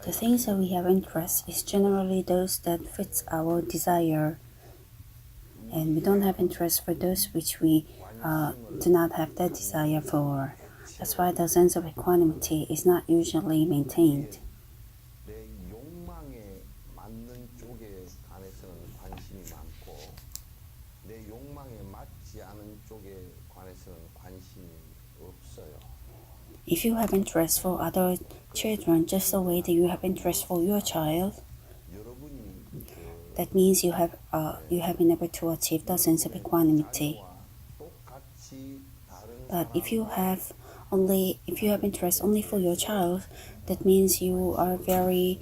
The things that we have interest is generally those that fits our desire, and we don't have interest for those which we do not have that desire for. That's why the sense of equanimity is not usually maintained. 내 욕망에 맞는 쪽에 관해서는 관심이 많고 내 욕망에 맞지 않은 쪽에 관해서는 관심이 없어요. If you have interest for other children just the way that you have interest for your child, that means you have been able to achieve the sense of equanimity. But if you have interest only for your child, that means you are very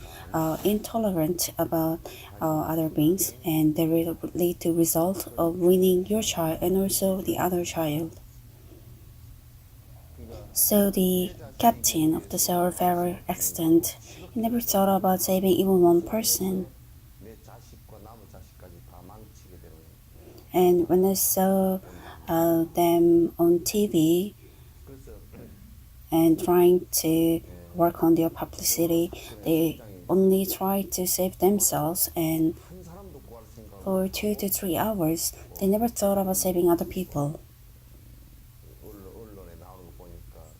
intolerant about other beings, and that will lead to result of winning your child and also the other child. So the captain of the Ferry accident, he never thought about saving even one person. And when I saw them on TV and trying to work on their publicity, they only try to save themselves, and for 2 to 3 hours, they never thought about saving other people. 언론에 나오는 거 보니까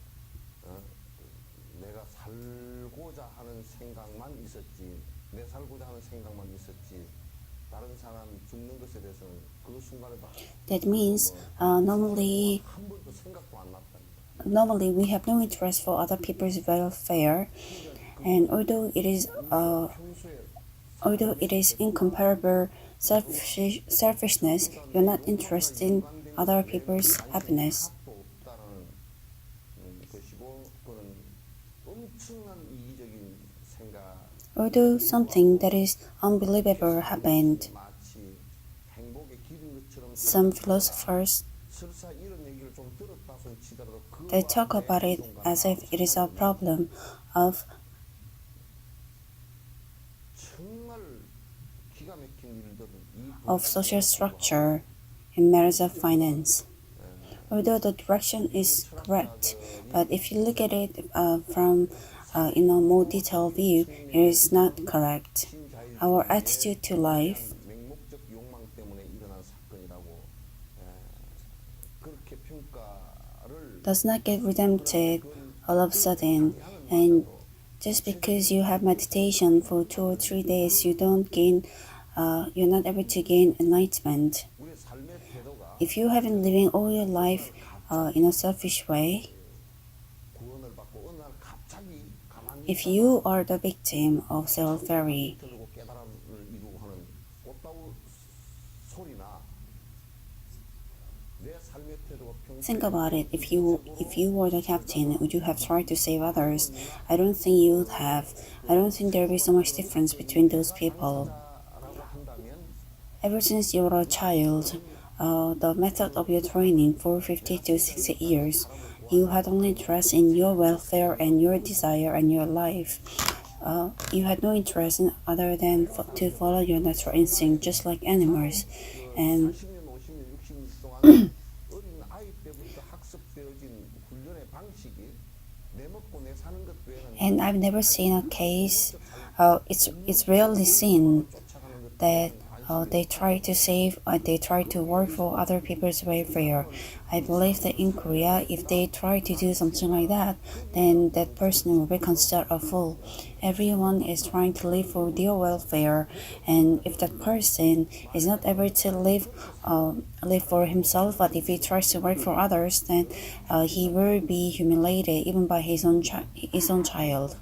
내가 살고자 하는 생각만 있었지, 내 살고자 하는 생각만 있었지, 다른 사람이 죽는 것에 대해서는 그 순간에 That means normally we have no interest for other people's welfare, and although it is incomparable selfishness, you're not interested in other people's happiness. Although something that is unbelievable happened, some philosophers, they talk about it as if it is a problem of social structure in matters of finance. Although the direction is correct, but if you look at it from in a more detailed view, it is not correct. Our attitude to life does not get redempted all of a sudden, and just because you have meditation for 2 or 3 days, you're not able to gain enlightenment. If you have been living all your life in a selfish way, if you are the victim of self-ferry, think about it. If you were the captain, would you have tried to save others? I don't think you would have. I don't think there will be so much difference between those people. Ever since you were a child, the method of your training for 50 to 60 years, you had only interest in your welfare and your desire and your life. You had no interest in other than to follow your natural instinct, just like animals. And I've never seen a case. It's rarely seen that they try to save, they try to work for other people's welfare. I believe that in Korea, if they try to do something like that, then that person will be considered a fool. Everyone is trying to live for their welfare, and if that person is not able to live for himself, but if he tries to work for others, then he will be humiliated even by his own child.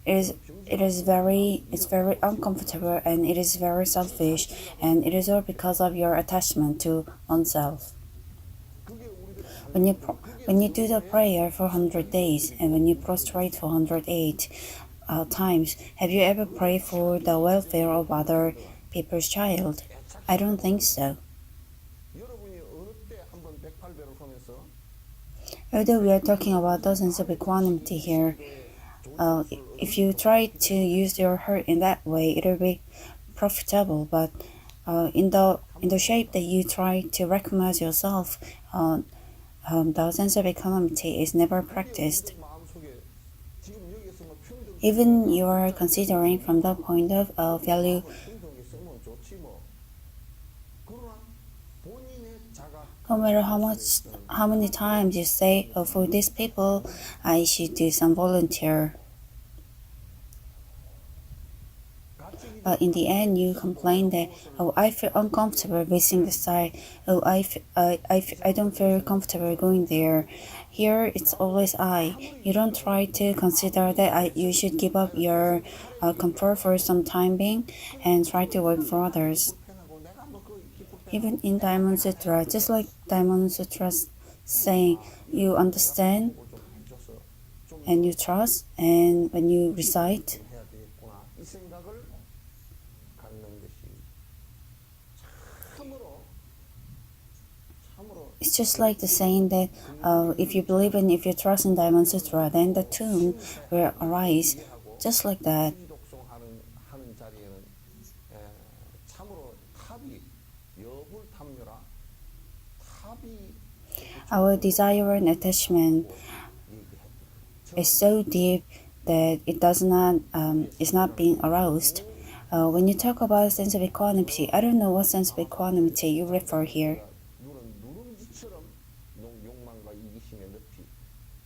It's very uncomfortable, and it is very selfish, and it is all because of your attachment to oneself. When you do the prayer for 100 days, and when you prostrate for 108 times, have you ever prayed for the welfare of other people's child? I don't think so. Although we are talking about the sense of equanimity here, if you try to use your heart in that way, it will be profitable. But in the shape that you try to recognize yourself, the sense of equanimity is never practiced. 마음속에 지금 여기서 뭐 평등 Even you are considering from the point of value, 평등하게 쓰면 좋지 뭐. 그러나 본인의 자각 no matter how many times you say, oh, for these people, I should do some volunteer. But in the end, you complain that, oh, I feel uncomfortable visiting the site. Oh, I don't feel comfortable going there. Here, it's always I. You don't try to consider that you should give up your comfort for some time being and try to work for others. Even in Diamond Sutra, just like Diamond Sutra saying, you understand and you trust, and when you recite, 해야 되겠구나 이 생각을 갖는 것이 참으로 it's just like the saying that if you believe and if you trust in Diamond Sutra, then the tune will arise. Just like that. 하는 자리에는 참으로 탑이 여불탐묘라 탑이 Our desire and attachment is so deep that it does not is not being aroused. When you talk about sense of equanimity, I don't know what sense of equanimity you refer here. 누룽지처럼 욕망과 이기심의 늪이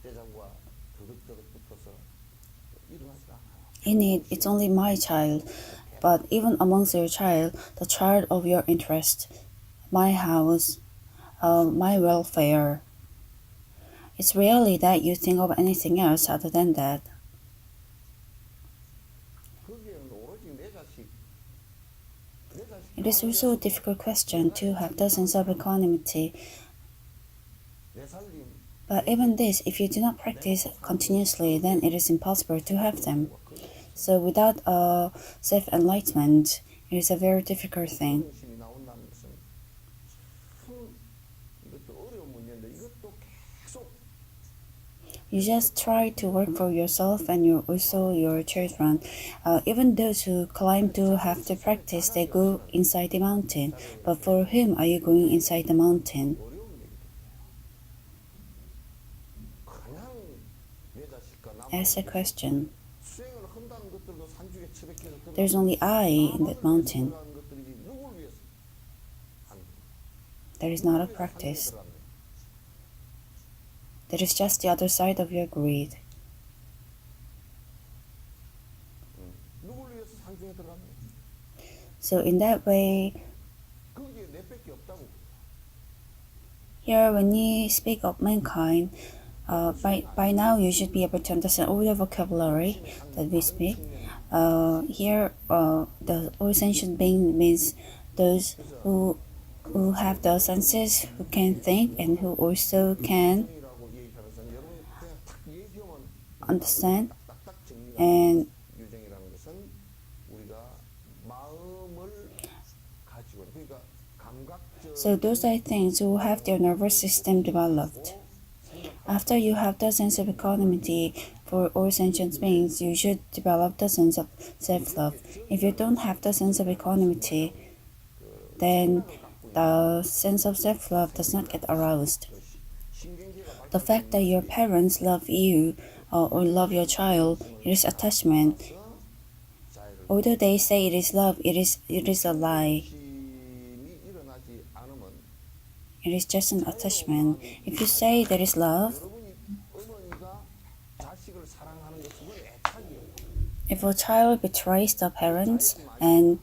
대장과 더덕더덕 붙어서 일어나지 않아요. In it, it's only my child, but even amongst your child, the child of your interest, my house, my welfare. It's rarely that you think of anything else other than that. It is also a difficult question to have the sense of equanimity. But even this, if you do not practice continuously, then it is impossible to have them. So without self-enlightenment, it is a very difficult thing. You just try to work for yourself and also your children. Even those who claim to have to practice, they go inside the mountain. But for whom are you going inside the mountain? Ask a question. There's only I in that mountain. That is not a practice. That is just the other side of your greed. So in that way, here when you speak of mankind, by now you should be able to understand all the vocabulary that we speak. Here, the all sentient being means those who have the senses, who can think, and who also can understand. And so those are things who have their nervous system developed. After you have the sense of equanimity for all sentient beings, you should develop the sense of self-love. If you don't have the sense of equanimity, then the sense of self-love does not get aroused. The fact that your parents love you or love your child, it is attachment. Although they say it is love, it is a lie. It is just an attachment. If you say there is love, if a child betrays the parents, and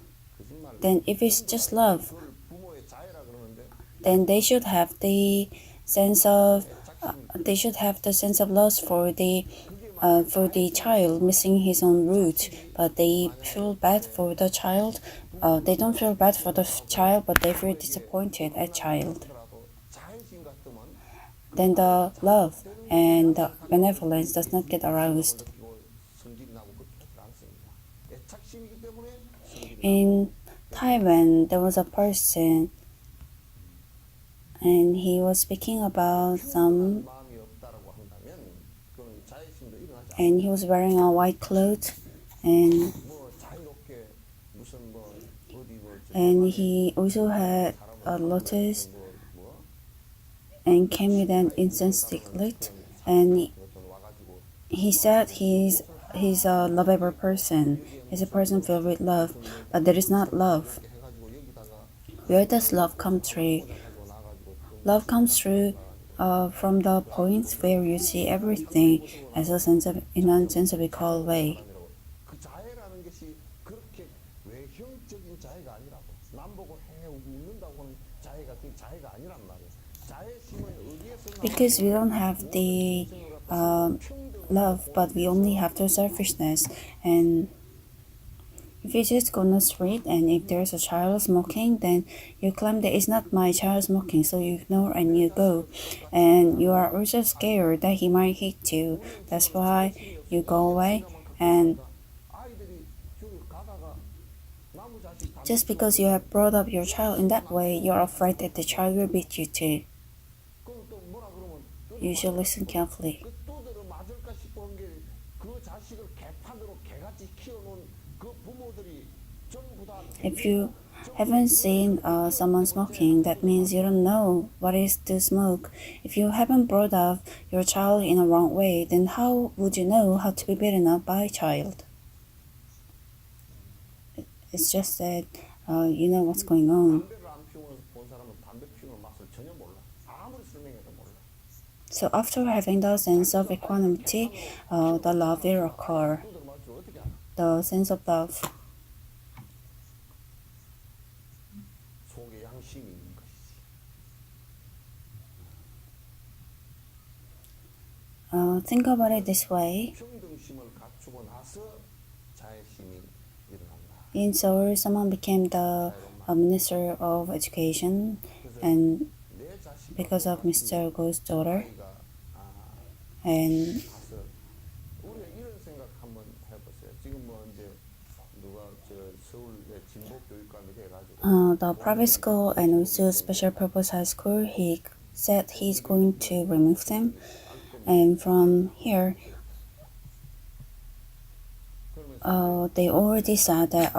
then if it's just love, then they should have the sense of loss for the child missing his own root. But they feel bad for the child. They don't feel bad for the child, but they feel disappointed at child. Then the love and the benevolence does not get aroused. In Taiwan, there was a person, and he was speaking about and he was wearing a white cloth, and he also had a lotus, and came with an incense sticklet, and he said he's a lovable person. He's a person filled with love, but there is not love. Where does love come through? Love comes through from the point where you see everything as a in a sensible way. 그 자애라는 것이 그렇게 외형적인 자애가 아니라고 남 보고 헤 웃는다고 하는 자애가 그 자애가 아니란 말이에요. 자애심은 어디에서 Because we don't have the love, but we only have the selfishness. And if you just go on the street and if there's a child smoking, then you claim that it's not my child smoking, so you ignore and you go. And you are also scared that he might hit you. That's why you go away. And just because you have brought up your child in that way, you're afraid that the child will beat you too. You should listen carefully. If you haven't seen someone smoking, that means you don't know what is to smoke. If you haven't brought up your child in a wrong way, then how would you know how to be beaten up by a child? It's just that you know what's going on. So after having the sense of equanimity, the love will occur. The sense of love. Think about it this way. In Seoul, someone became the Minister of Education, and because of Mr. Go's daughter, and the private school and also special purpose high school, he said he's going to remove them, and from here they already said that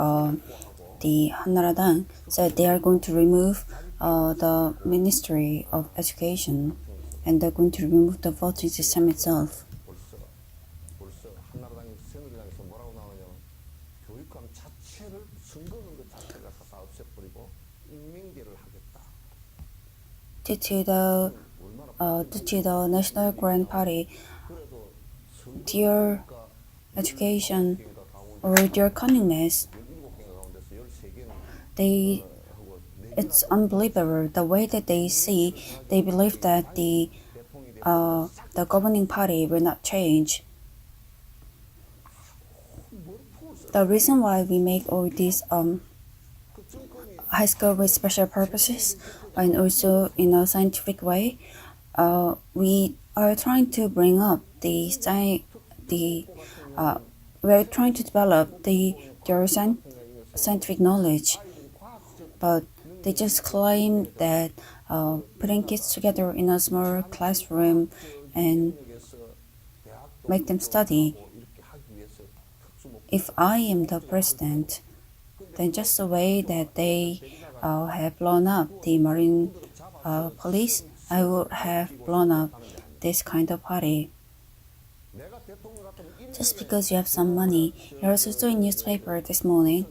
the 한나라당 said they are going to remove the Ministry of Education, and they're going to remove the voting system itself. Due to the National Grand Party, their education or their cunningness, it's unbelievable the way that they see. They believe that the governing party will not change. The reason why we make all these high school with special purposes and also in a scientific way, we are trying to bring up we're trying to develop their scientific knowledge, but they just claim that putting kids together in a small classroom and make them study. If I am the president, then just the way that they have blown up the Marine police, I would have blown up this kind of party. Just because you have some money, you also saw in newspaper this morning.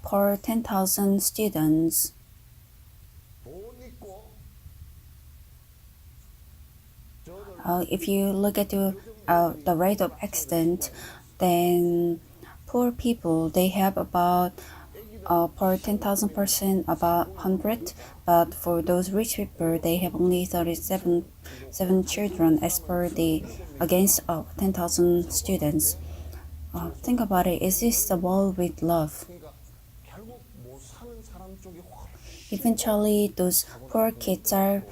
For 10,000 students, if you look at the rate of accident, then poor people, they have about per 10,000 person about 100, but for those rich people, they have only 37 children as per the against 10,000 students. Think about it. Is this the world with love? Eventually, those poor kids are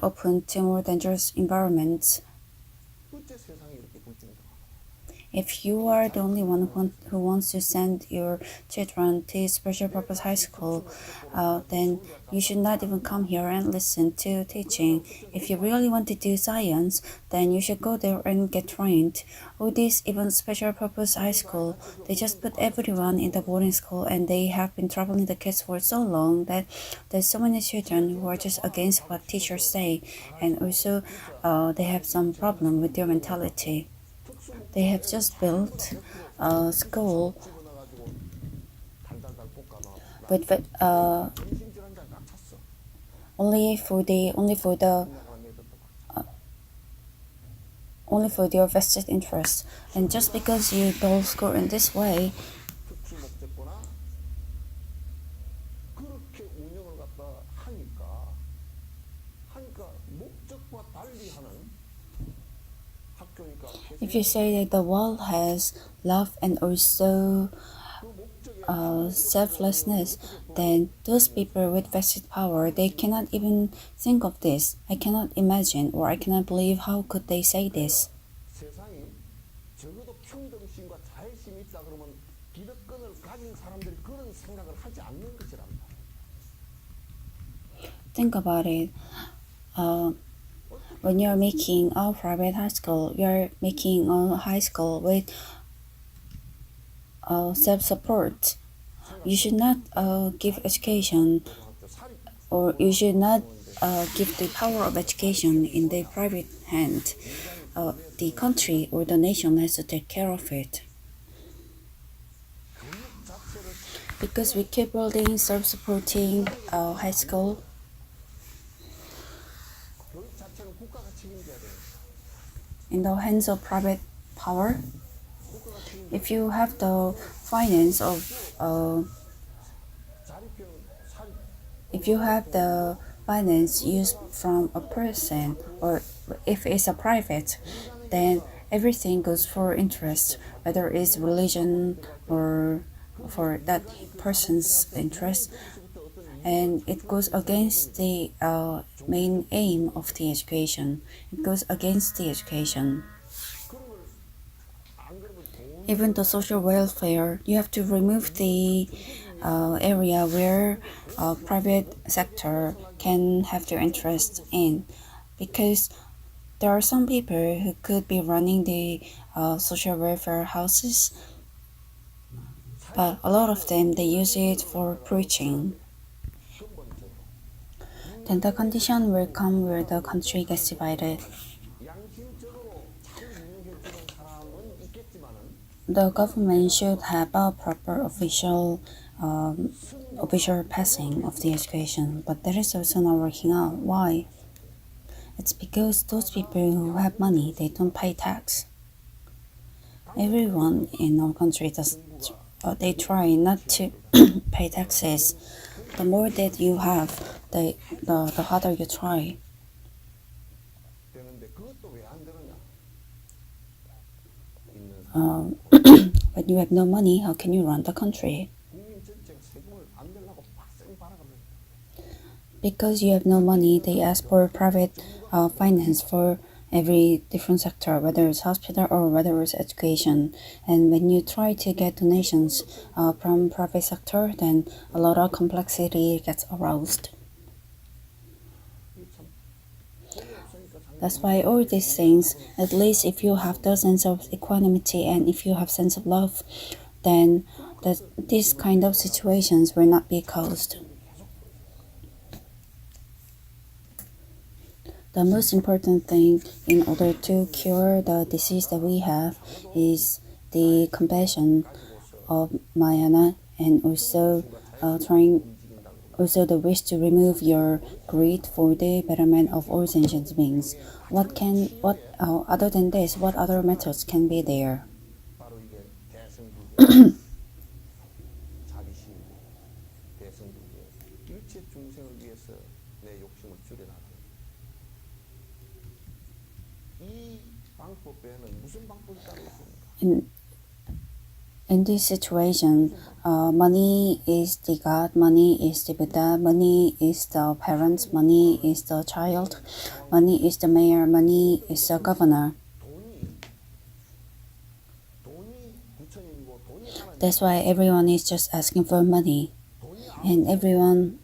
open to more dangerous environments. If you are the only one who wants to send your children to special purpose high school, then you should not even come here and listen to teaching. If you really want to do science, then you should go there and get trained. All these even special purpose high school, they just put everyone in the boarding school, and they have been troubling the kids for so long that there's so many children who are just against what teachers say, and also they have some problem with their mentality. They have just built a school with only for their vested interest. And just because you build school in this way, 그렇게 운영을 갖다 하니까 목적과 달리 하는 학교니까 if you say that the world has love and also selflessness, then those people with vested power, they cannot even think of this. I cannot imagine, or I cannot believe how could they say this. 세상이 적어도 평등심과 자애심이 있다 그러면 기득권을 가진 사람들이 그런 생각을 하지 않는 것이랍니다. Think about it. When you're making a private high school, you're making a high school with self-support. You should not give education, or you should not give the power of education in the private hand. The country or the nation has to take care of it. Because we keep building self-supporting high school, 교육 자체는 국가가 책임져야 돼요. in the hands of private power. If you have the finance of if you have the finance used from a person, or if it's a private, then everything goes for interest, whether it's religion or for that person's interest, and it goes against the main aim of the education. It goes against the education. Even the social welfare, you have to remove the area where private sector can have their interest in, because there are some people who could be running the social welfare houses, but a lot of them, they use it for preaching. Then the condition will come where the country gets divided. The government should have a proper official passing of the education, but that is also not working out. Why? It's because those people who have money, they don't pay tax. Everyone in our country they try not to pay taxes. The more that you have, the harder you try. When you have no money, how can you run the country? Because you have no money, they ask for private finance for every different sector, whether it's hospital or whether it's education. And when you try to get donations from private sector, then a lot of complexity gets aroused. That's why all these things, at least if you have the sense of equanimity and if you have sense of love, then these kind of situations will not be caused. The most important thing in order to cure the disease that we have is the compassion of Mayana, and also the wish to remove your greed for the betterment of all sentient beings. Other than this, what other methods can be there? In this situation, money is the God, money is the Buddha, money is the parents, money is the child, money is the mayor, money is the governor. That's why everyone is just asking for money, and everyone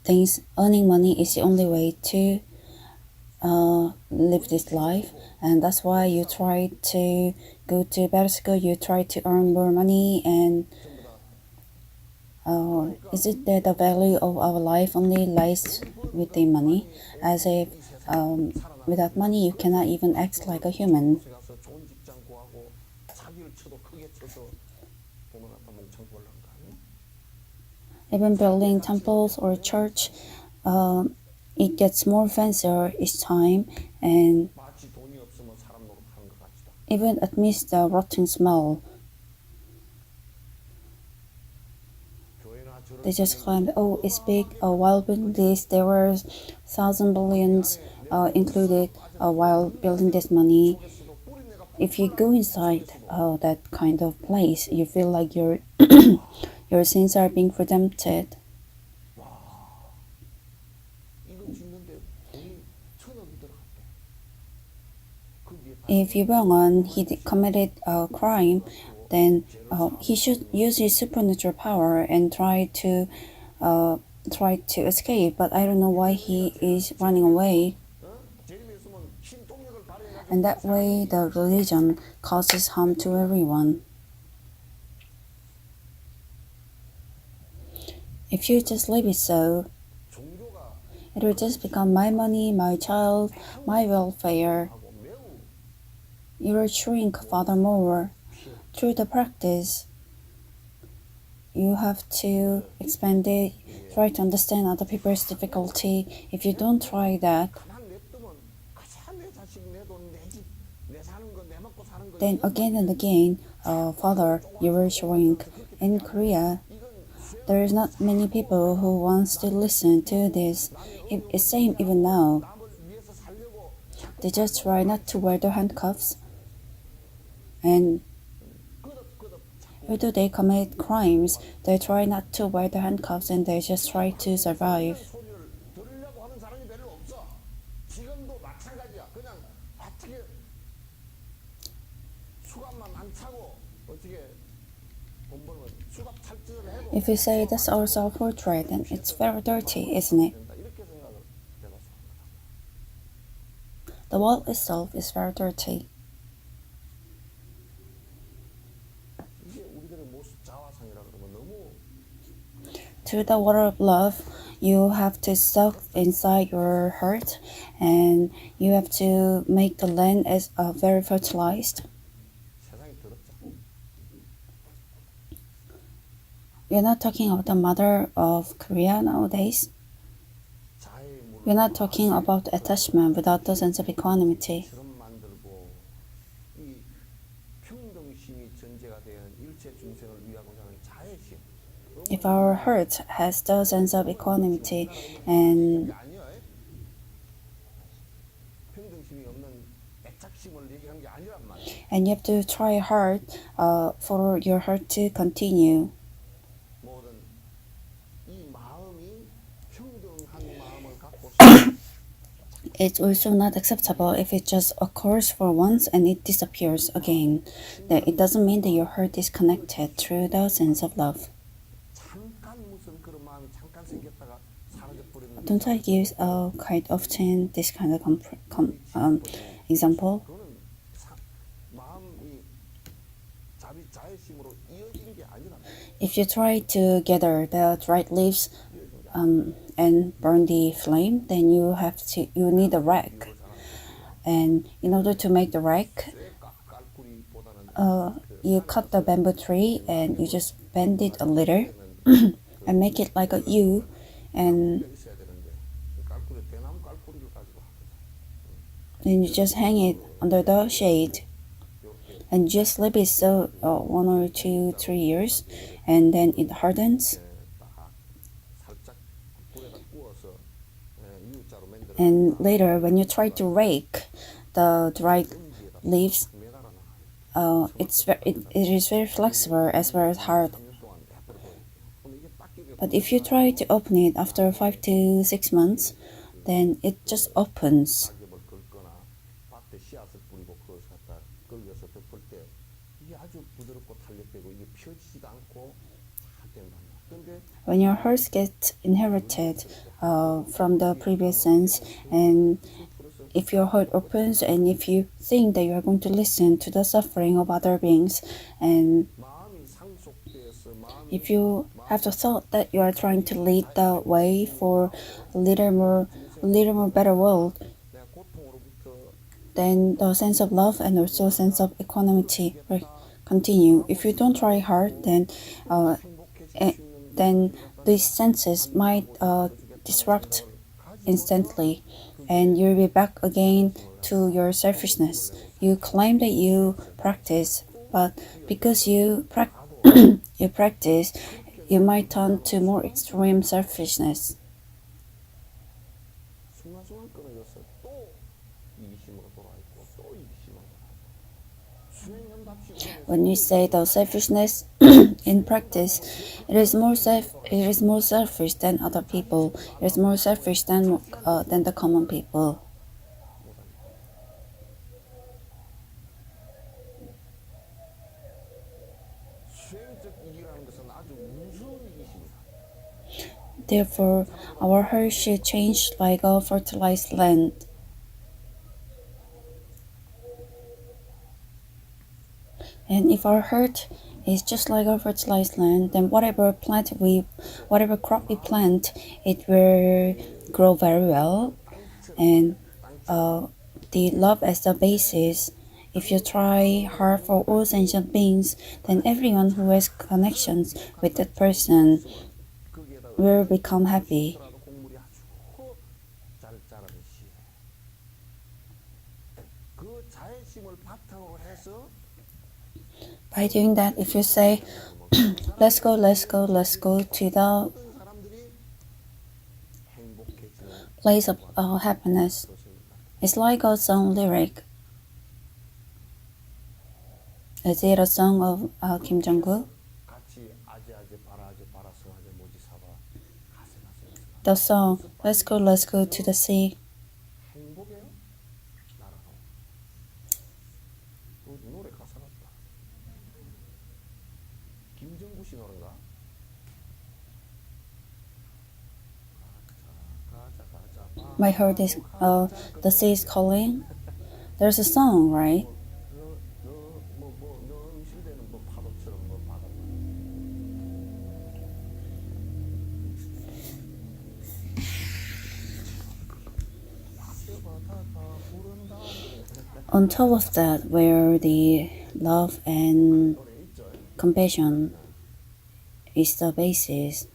thinks earning money is the only way to live this life, and that's why you try to go to better school, you try to earn more money, and is it that the value of our life only lies with the money, as if without money you cannot even act like a human. Even building temples or church, it gets more fancier each time, and even amidst the rotting smell, they just claimed, oh, it's big. While building this, there were thousand billions included while building this money. If you go inside that kind of place, you feel like your your sins are being redempted. If Yubyongwon committed a crime, then he should use his supernatural power and try to escape. But I don't know why he is running away. And that way, the religion causes harm to everyone. If you just leave it so, it will just become my money, my child, my welfare. You will shrink furthermore. Through the practice, you have to expand it, try to understand other people's difficulty. If you don't try that, then again and again, further, you will shrink. In Korea, there is not many people who wants to listen to this. It's same even now. They just try not to wear the handcuffs, and although they commit crimes, they try not to wear the handcuffs and they just try to survive. If you say that's our self-portrait, then it's very dirty, isn't it? The wall itself is very dirty. Through the water of love, you have to soak inside your heart, and you have to make the land as very fertilized. We're not talking about the mother of Korea nowadays. We're not talking about attachment without the sense of equanimity. If our heart has the sense of equanimity and you have to try hard for your heart to continue. It's also not acceptable if it just occurs for once and it disappears again. That it doesn't mean that your heart is connected through the sense of love. Don't I give quite often this kind of example? If you try to gather the dried leaves and burn the flame, then you need a rack. And in order to make the rack, you cut the bamboo tree and you just bend it a little and make it like a U, and then you just hang it under the shade and just leave it so 1 or 2, 3 years, and then it hardens. And later, when you try to rake the dried leaves, it is very flexible as well as hard. But if you try to open it after 5 to 6 months, then it just opens. 이게 아주 부드럽고 탄력되고 이게 펴지지도 않고 잘 된단 말이야. 근데 When your heart gets inherited from the previous sense, and if your heart opens and if you think that you are going to listen to the suffering of other beings, and 마음이 상속되어서 마음이 if you have the thought that you are trying to lead the way for a little more better world, 내가 고통으로부터 then the sense of love and also sense of equanimity will continue. If you don't try hard, then then these senses might disrupt instantly, and you'll be back again to your selfishness. You claim that you practice, but because you you practice, you might turn to more extreme selfishness. 순간순간 끊어져서 또 이기심으로 돌아있고 또 이기심으로 돌아있고 When you say the selfishness in practice, it is more selfish than other people. It is more selfish than the common people. 수행적 이기라는 것은 아주 무서운 이기심이다. Therefore, our heart should change like a fertilized land. And if our heart is just like a fertilized land, then whatever crop we plant, it will grow very well. And the love as the basis. If you try hard for all sentient beings, then everyone who has connections with that person will become happy. 곡물이 아주 잘 자라듯이 그 자애심을 바탕으로 해서 By doing that, if you say, let's go to the 사람들이 행복해지는 place of happiness, it's like a song lyric. Is it a song of Kim Jong-kook? 같이 아재아재 바라성아재 모지사바 가세가세 The song, let's go to the sea. 행복해요? 나라로 그 노래 가사 같다. 김정구 씨 노래인가? 가자 My heart is, the sea is calling. There's a song, right? 너 응실되는 뭐 파도처럼 뭐 바다 On top of that, where the love and compassion is the basis.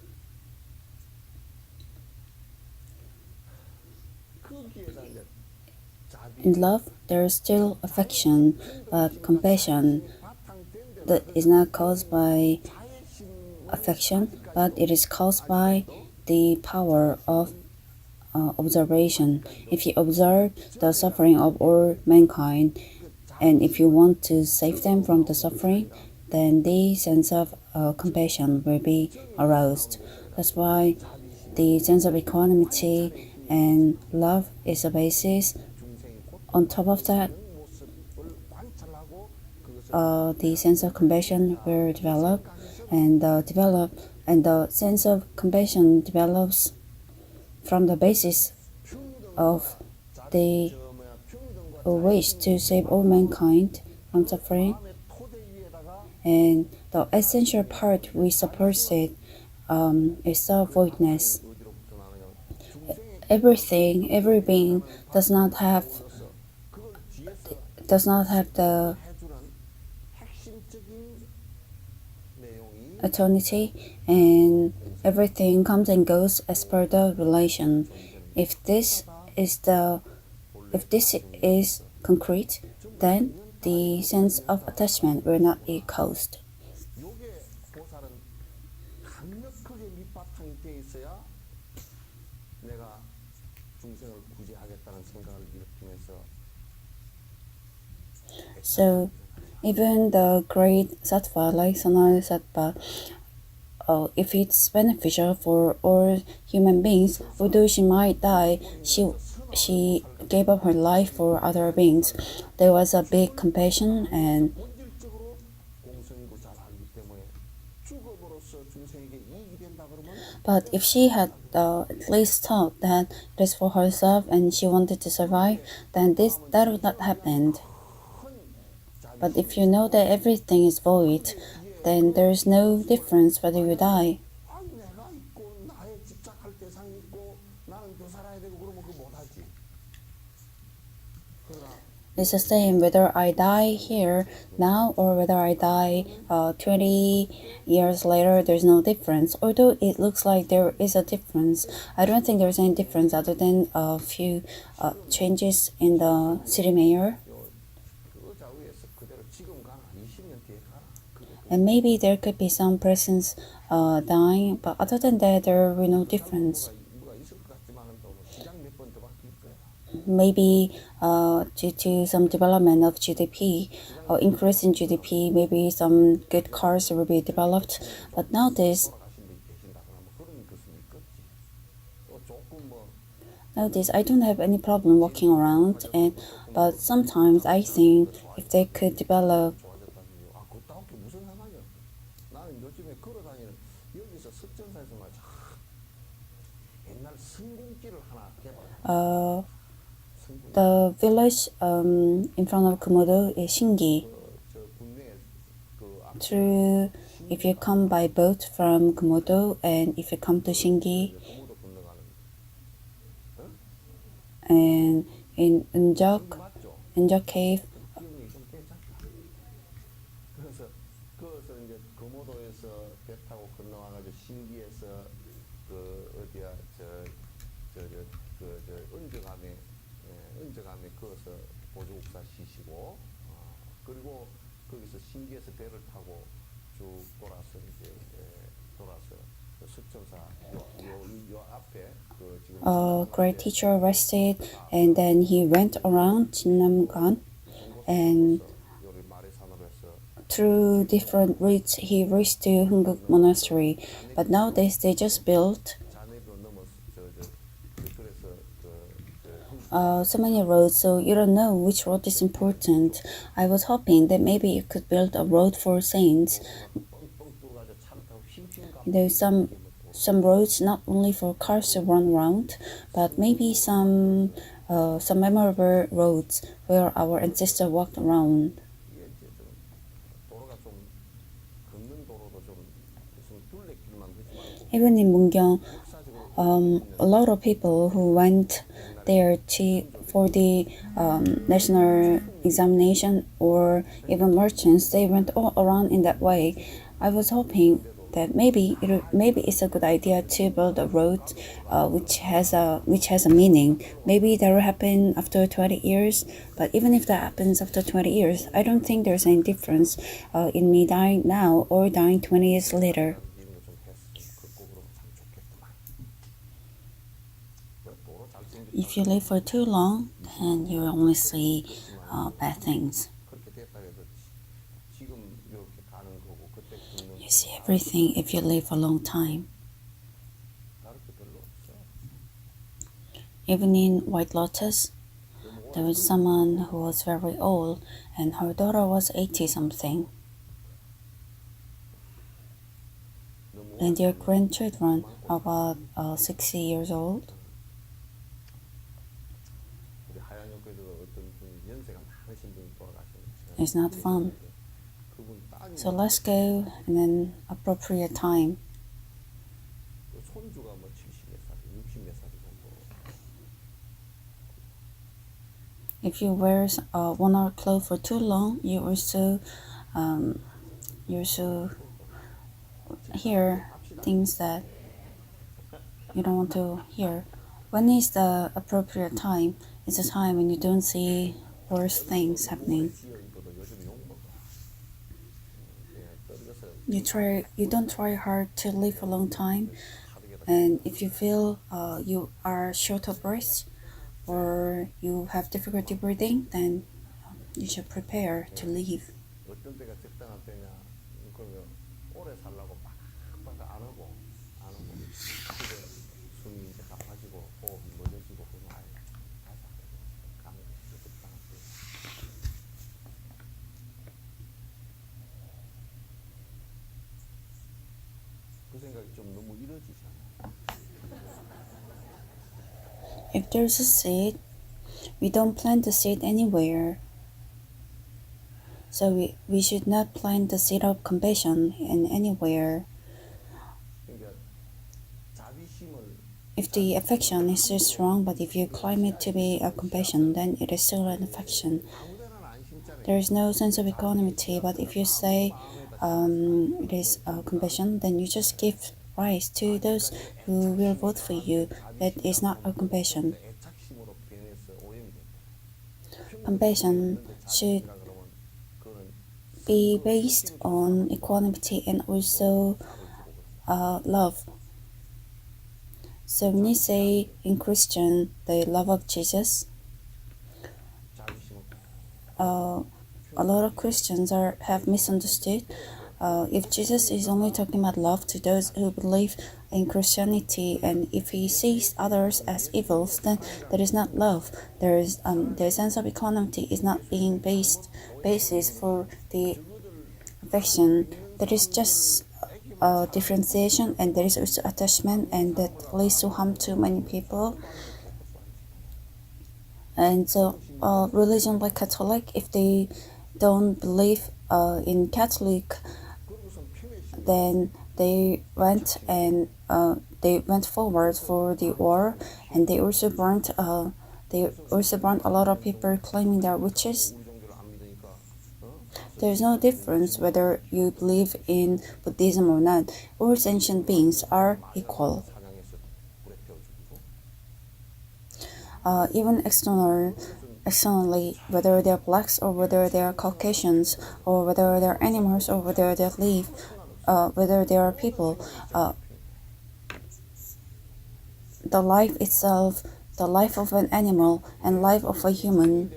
In love, there is still affection, but compassion that is not caused by affection, but it is caused by the power of observation. If you observe the suffering of all mankind, and if you want to save them from the suffering, then the sense of compassion will be aroused. That's why the sense of equanimity and love is a basis. On top of that, the sense of compassion will develop, and the sense of compassion develops from the basis of the wish to save all mankind from suffering, and the essential part we suppose it is the voidness. Every being does not have the eternity, and everything comes and goes as per the relation. If this is concrete, then the sense of attachment will not be caused. 강력하게 밑바탕이 돼 있어야 내가 중생을 구제하겠다는 생각을 일으키면서 So even the great sattva like Sanal Sattva, if it's beneficial for all human beings, although she might die, she gave up her life for other beings. There was a big compassion, and But if she had at least thought that it is for herself and she wanted to survive, then that would not happen. But if you know that everything is void, then there is no difference whether you die. 내가 있고 나의 집착할 대상이 있고 나는 더 살아야 되고 그러면 그거 못하지. It's the same whether I die here now or whether I die 20 years later, there's no difference. Although it looks like there is a difference, I don't think there's any difference other than a few changes in the city mayor. And maybe there could be some persons dying, but other than that, there will be no difference. Maybe due to some development of GDP or increase in GDP, maybe some good cars will be developed. But nowadays, I don't have any problem walking around, but sometimes I think if they could develop the village in front of Komodo is Shingi. If you come by boat from Komodo and if you come to Shingi, and in Unjok Cave, 그래서 이제 거모도에서 배 타고 건너와가지고 신기에서 어디야 은저감에 거기서 보조국사 쉬시고 그리고 거기서 신기에서 배를 타고 쭉 돌아서 이제 돌아서 숙전사 요 앞에 a great teacher rested, and then he went around Jinnamgan, and through different routes he reached to Hunguk Monastery. But nowadays they just built so many roads, so you don't know which road is important. I was hoping that maybe you could build a road for saints. There's some roads not only for cars to run around, but maybe some memorable roads where our ancestors walked around. Even in Mungyong, a lot of people who went there for the national examination or even merchants, they went all around in that way. I was hoping that maybe it's a good idea to build a road which has a meaning. Maybe that will happen after 20 years, but even if that happens after 20 years, I don't think there's any difference in me dying now or dying 20 years later. If you live for too long, then you will only see bad things. You see everything if you live a long time. Even in White Lotus, there was someone who was very old and her daughter was 80-something. And their grandchildren are about 60 years old. It's not fun. So let's go in an appropriate time. If you wear one hour clothes for too long, you also hear things that you don't want to hear. When is the appropriate time? It's a time when you don't see worse things happening. You don't try hard to live a long time, and if you feel you are short of breath or you have difficulty breathing, then you should prepare to leave. 그 생각이 좀 너무 이루어지잖아. If there's a seed, we don't plant the seed anywhere. So we should not plant the seed of compassion in anywhere. 그러니까 자비심을 If the affection is so strong, but if you claim it to be a compassion, then it is still an affection. 아무데나 안 심잖아요. There is no sense of equanimity, but if you say it is compassion, then you just give rise to those who will vote for you. That is not a compassion. 애착심으로 변해서 오염이 됩니다. Compassion should be based on equanimity and also love. So when you say in Christian the love of Jesus, a lot of Christians have misunderstood. If Jesus is only talking about love to those who believe in Christianity, and if he sees others as evils, then that is not love. There is the sense of equanimity is not being basis for the affection. There is just differentiation, and there is also attachment, and that leads to harm to many people. And so, religion like Catholic, if they don't believe in Catholic, then they went forward for the war, and they also burnt a lot of people claiming they are witches. There is no difference whether you believe in Buddhism or not. All sentient beings are equal. Even externally, whether they are blacks or whether they are Caucasians, or whether they are animals or whether they live, whether they are people, the life itself, the life of an animal and life of a human,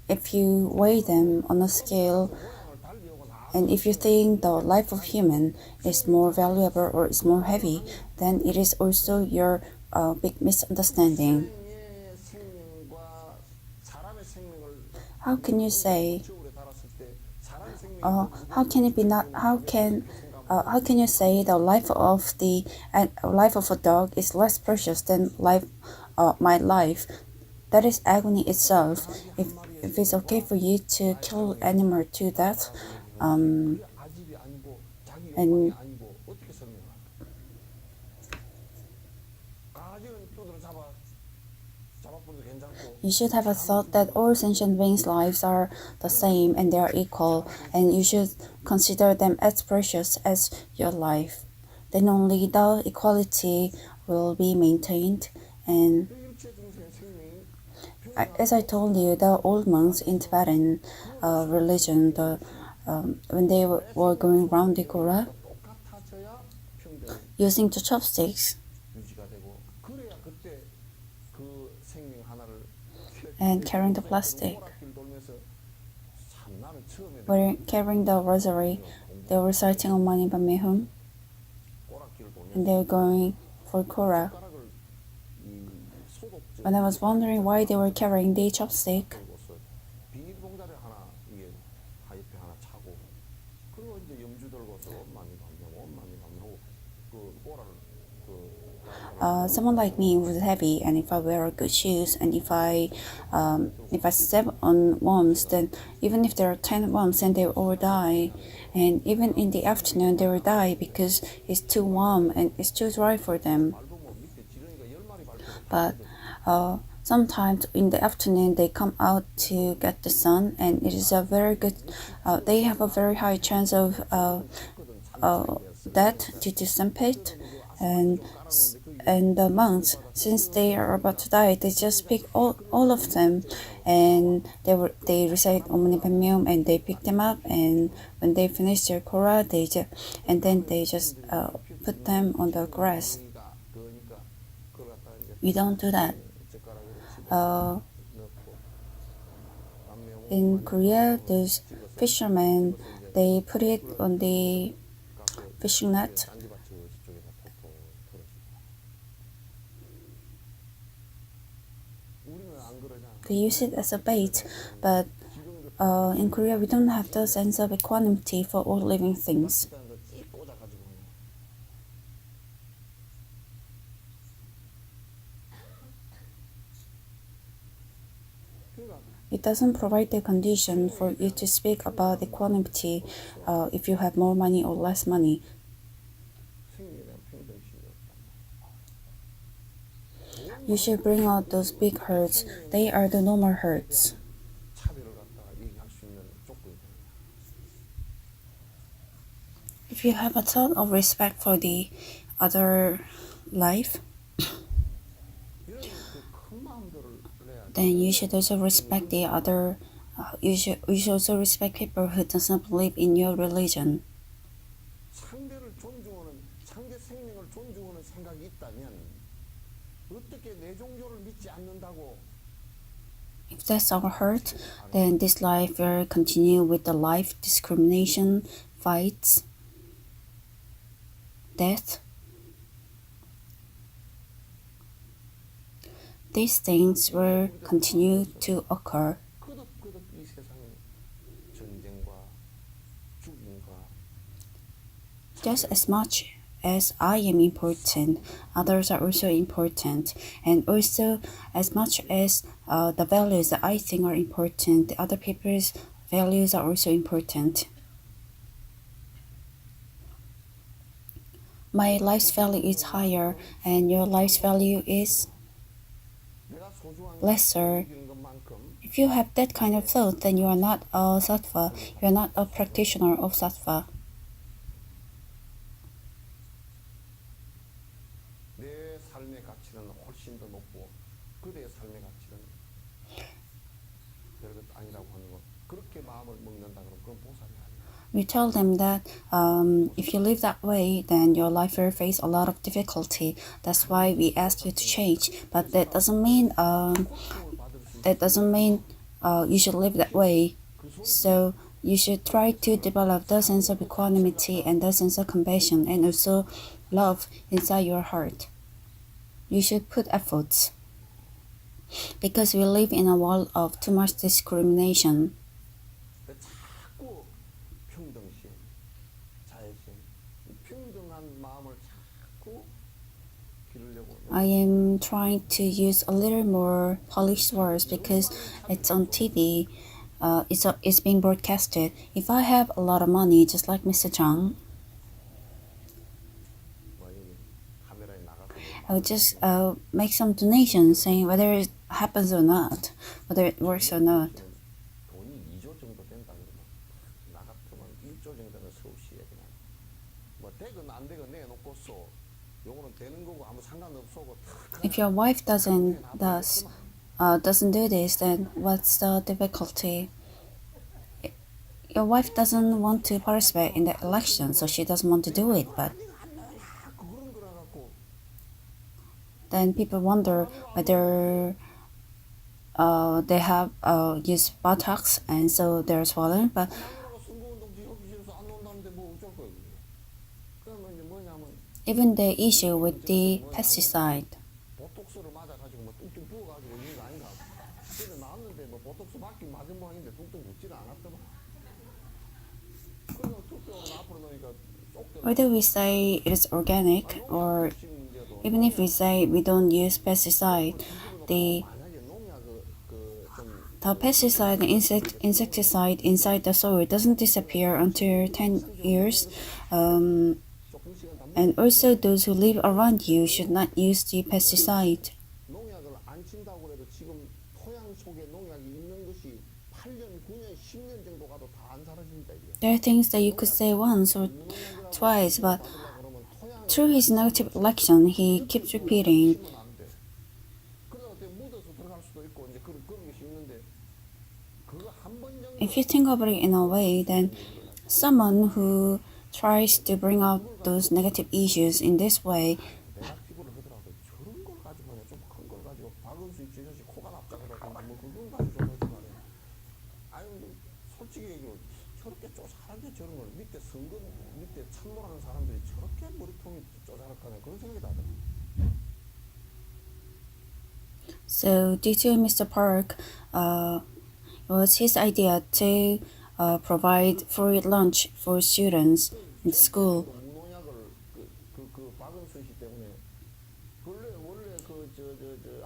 if you weigh them on a scale, and if you think the life of human is more valuable or is more heavy, then it is also your big misunderstanding. How can you say? How can it be not? How can you say the life of a dog is less precious than my life? That is agony itself. If it's okay for you to kill animal to death, and you should have a thought that all sentient beings' lives are the same and they are equal, and you should consider them as precious as your life. Then only the equality will be maintained. And as I told you, the old monks in Tibetan religion, when they were going around the Kora, using the chopsticks and carrying the plastic, were carrying the rosary, they were reciting Om Mani Padme Hum, and they were going for Kora. When I was wondering why they were carrying the chopstick, someone like me was heavy, and if I wear good shoes, and if I step on worms, then even if there are 10 worms, then they will all die. And even in the afternoon, they will die because it's too warm and it's too dry for them. But sometimes in the afternoon they come out to get the sun, and it is a very good. They have a very high chance of death due to sunpit, and the monks, since they are about to die, they just pick all of them, and they recite Om Mani Padme Hum, and they pick them up, and when they finish their Kora, they just put them on the grass. We don't do that. In Korea, those fishermen, they put it on the fishing net. They use it as a bait, but in Korea we don't have the sense of equanimity for all living things. doesn't provide the condition for you to speak about equanimity if you have more money or less money. 생명에 대한 평등심이 없단 말이야. You should bring out those big hurts. They are the normal hurts. 차별을 갖다가 얘기할 수 있는 조건이 되는 거야. If you have a thought of respect for the other life, 이런 큰 마음들을 내야 돼. then you should also respect the other. You should also respect people who does not believe in your religion. 상대를 존중하는 상대 생명을 존중하는 생각이 있다면 어떻게 내 종교를 믿지 않는다고? If that's our hurt, then this life will continue with the life discrimination, fights, death. These things will continue to occur. 그덕그덕 이 세상은 전쟁과 죽임과 Just as much as I am important, others are also important, and also as much as the values that I think are important, the other people's values are also important. My life's value is higher, and your life's value is 내가 소중한 lesser. 이기는 것만큼 If you have that kind of thought, then you are not a sattva, you are not a practitioner of sattva. 내 삶의 가치는 훨씬 더 높고 그대의 삶의 가치는 별것 아니라고 하는 것. 그렇게 마음을 먹는다 그러면 그건 보살이 아니야. We tell them that if you live that way, then your life will face a lot of difficulty. That's why we ask you to change. But that doesn't mean you should live that way. So you should try to develop the sense of equanimity and the sense of compassion and also love inside your heart. You should put efforts. Because we live in a world of too much discrimination. 자꾸 평등심, 자애심, 이 평등한 마음을 자꾸 기르려고. I am trying to use a little more polished words because it's on TV. It's being broadcasted. If I have a lot of money, just like Mr. Chang, 카메라에 나가서 I would just make some donations saying whether it happens or not, whether it works or not. 돈이 2조 정도 된다 그러면 나 같으면 1조 정도는 서울시에 그냥 뭐 되건 안 되건 내놓고 써. 요거는 되는 거고 아무 상관없어. If your wife doesn't do this, then what's the difficulty? Your wife doesn't want to participate in the election, so she doesn't want to do it. But 그런 거라 갖고 then people wonder whether they have used Botox and so they're swollen. But 선거운동 지역시에서 안 온다는데 뭐 어쩔 거예요. 그러면 이제 뭐냐면 even the issue with the pesticide, 보톡스를 맞아가지고 뭐 뚱뚱 부어가지고 있는 거 아닌가? 근데 나왔는데 뭐 보톡스 맞긴 맞은 모양인데 뚱뚱 묻지는 않았더만. 그래서 투표는 앞으로 놓으니까 쪽대로 whether we say it is organic or even if we say we don't use pesticide, the 만약에 농약을 the pesticide, the insecticide inside the soil doesn't disappear until 10 years. And also those who live around you should not use the pesticide. 농약을 안 친다고 해도 지금 토양 속에 농약이 있는 것이 8년, 9년, 10년 정도 가도 다 안 사라진다 이게. There are things that you could say once or twice, but through his negative election, he keeps repeating. If you think about it in a way, then someone who tries to bring out those negative issues in this way, so due to Mr. Park, it was his idea to provide free lunch for students in school. 무농약을 그 박은순 씨 때문에 원래 그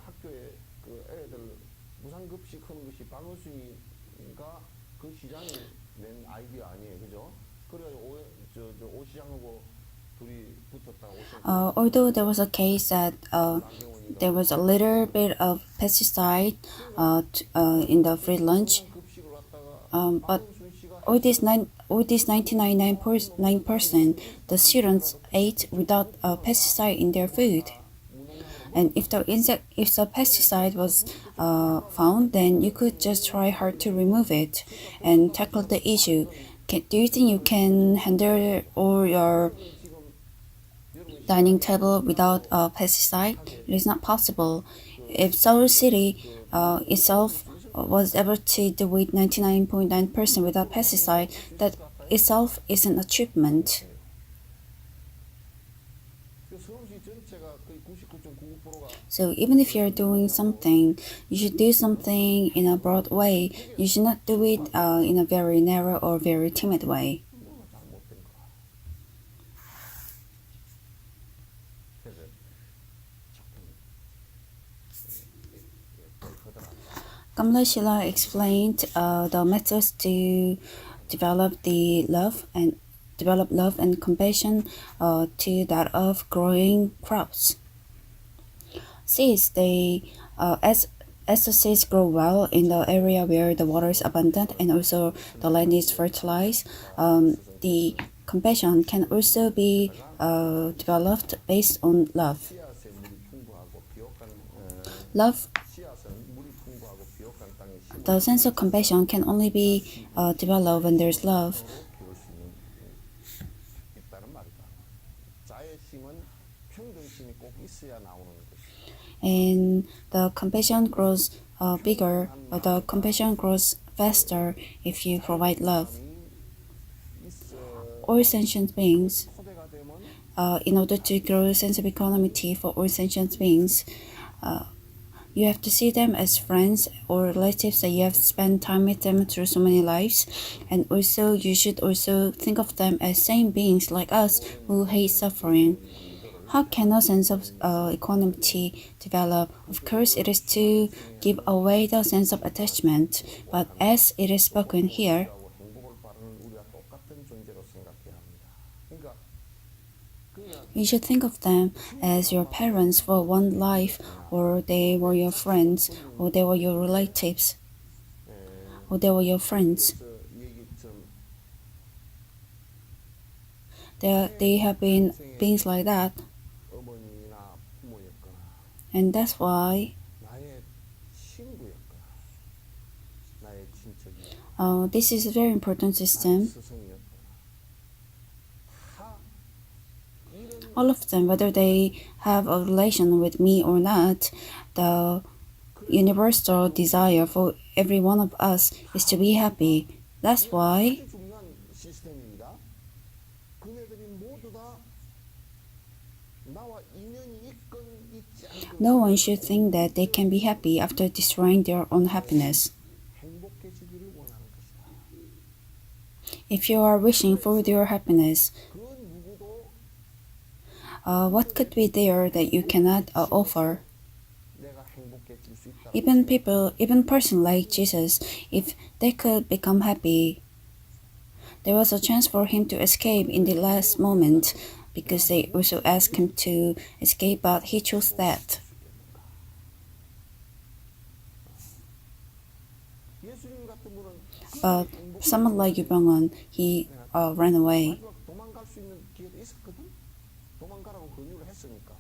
학교에 그 애들 무상급식 하는 것이 박은순이 시장이 낸 아이디어 아니에요, 그죠? 그래가지고 오 시장하고 둘이 붙었다가 오 시장 Although there was a case that there was a little bit of pesticide in the free lunch, 급식을 갖다가 but 박은순 씨가 all these 99.9%, the students ate without pesticide in their food. And if the pesticide was found, then you could just try hard to remove it and tackle the issue. Do you think you can handle all your dining table without pesticide? It is not possible. If Seoul City itself was able to do it 99.9% without pesticide, that itself is an achievement. 서울시 전체가 거의 99.99%가 So even if you're doing something, you should do something in a broad way. You should not do it in a very narrow or very timid way. 잘못된 거야. 그래서 조금 덜커더라. Kamla Shila explained the methods to develop love and compassion to that of growing crops. Seeds, as the seeds grow well in the area where the water is abundant and also the land is fertilized, the compassion can also be developed based on love. 씨앗에 물이 풍부하고 비옥한 Love, 씨앗은 물이 풍부하고 비옥한 땅에 심어 the sense of compassion can only be developed when there's love. 키울 수 있다는 말이다. 자애심은 평등심이 꼭 있어야 나오는 것이다. And the compassion grows bigger, or the compassion grows faster if you provide love. All sentient beings, 토대가 되면 in order to grow a sense of equanimity for all sentient beings, you have to see them as friends or relatives that you have spent time with them through so many lives, and also you should also think of them as same beings like us who hate suffering. How can a sense of equanimity develop? Of course, it is to give away the sense of attachment, but as it is spoken here, 하고 행복을 바라는 우리와 똑같은 존재로 생각해야 합니다. 그러니까 you should think of them as your parents for one life, or they were your friends, or they were your relatives, or they were your friends. 그래서 얘기처럼 They have been beings like that, 어머니나 부모였거나 and that's why 나의 친구였거나 나의 친척이었거나 this is a very important system. 스승이었거나 다 이런 All of them, whether they have a relation with me or not, the universal desire for every one of us is to be happy. That's why 아주 중요한 시스템입니다. 그네들이 모두 다 나와 인연이 있건 있지 않건 no one should think that they can be happy after destroying their own happiness. 행복해지기를 원하는 것이다. If you are wishing for their happiness, 그 누구도 what could be there that you cannot offer? 내가 행복해질 수 있다. Even person like Jesus, if they could become happy, there was a chance for him to escape in the last moment, because they also asked him to escape, but he chose that. 예수님 같은 분은 But someone like Yu Byung-won, he ran away. 마지막 도망갈 수 있는 기회도 있었거든. 도망가라고 권유를 했으니까.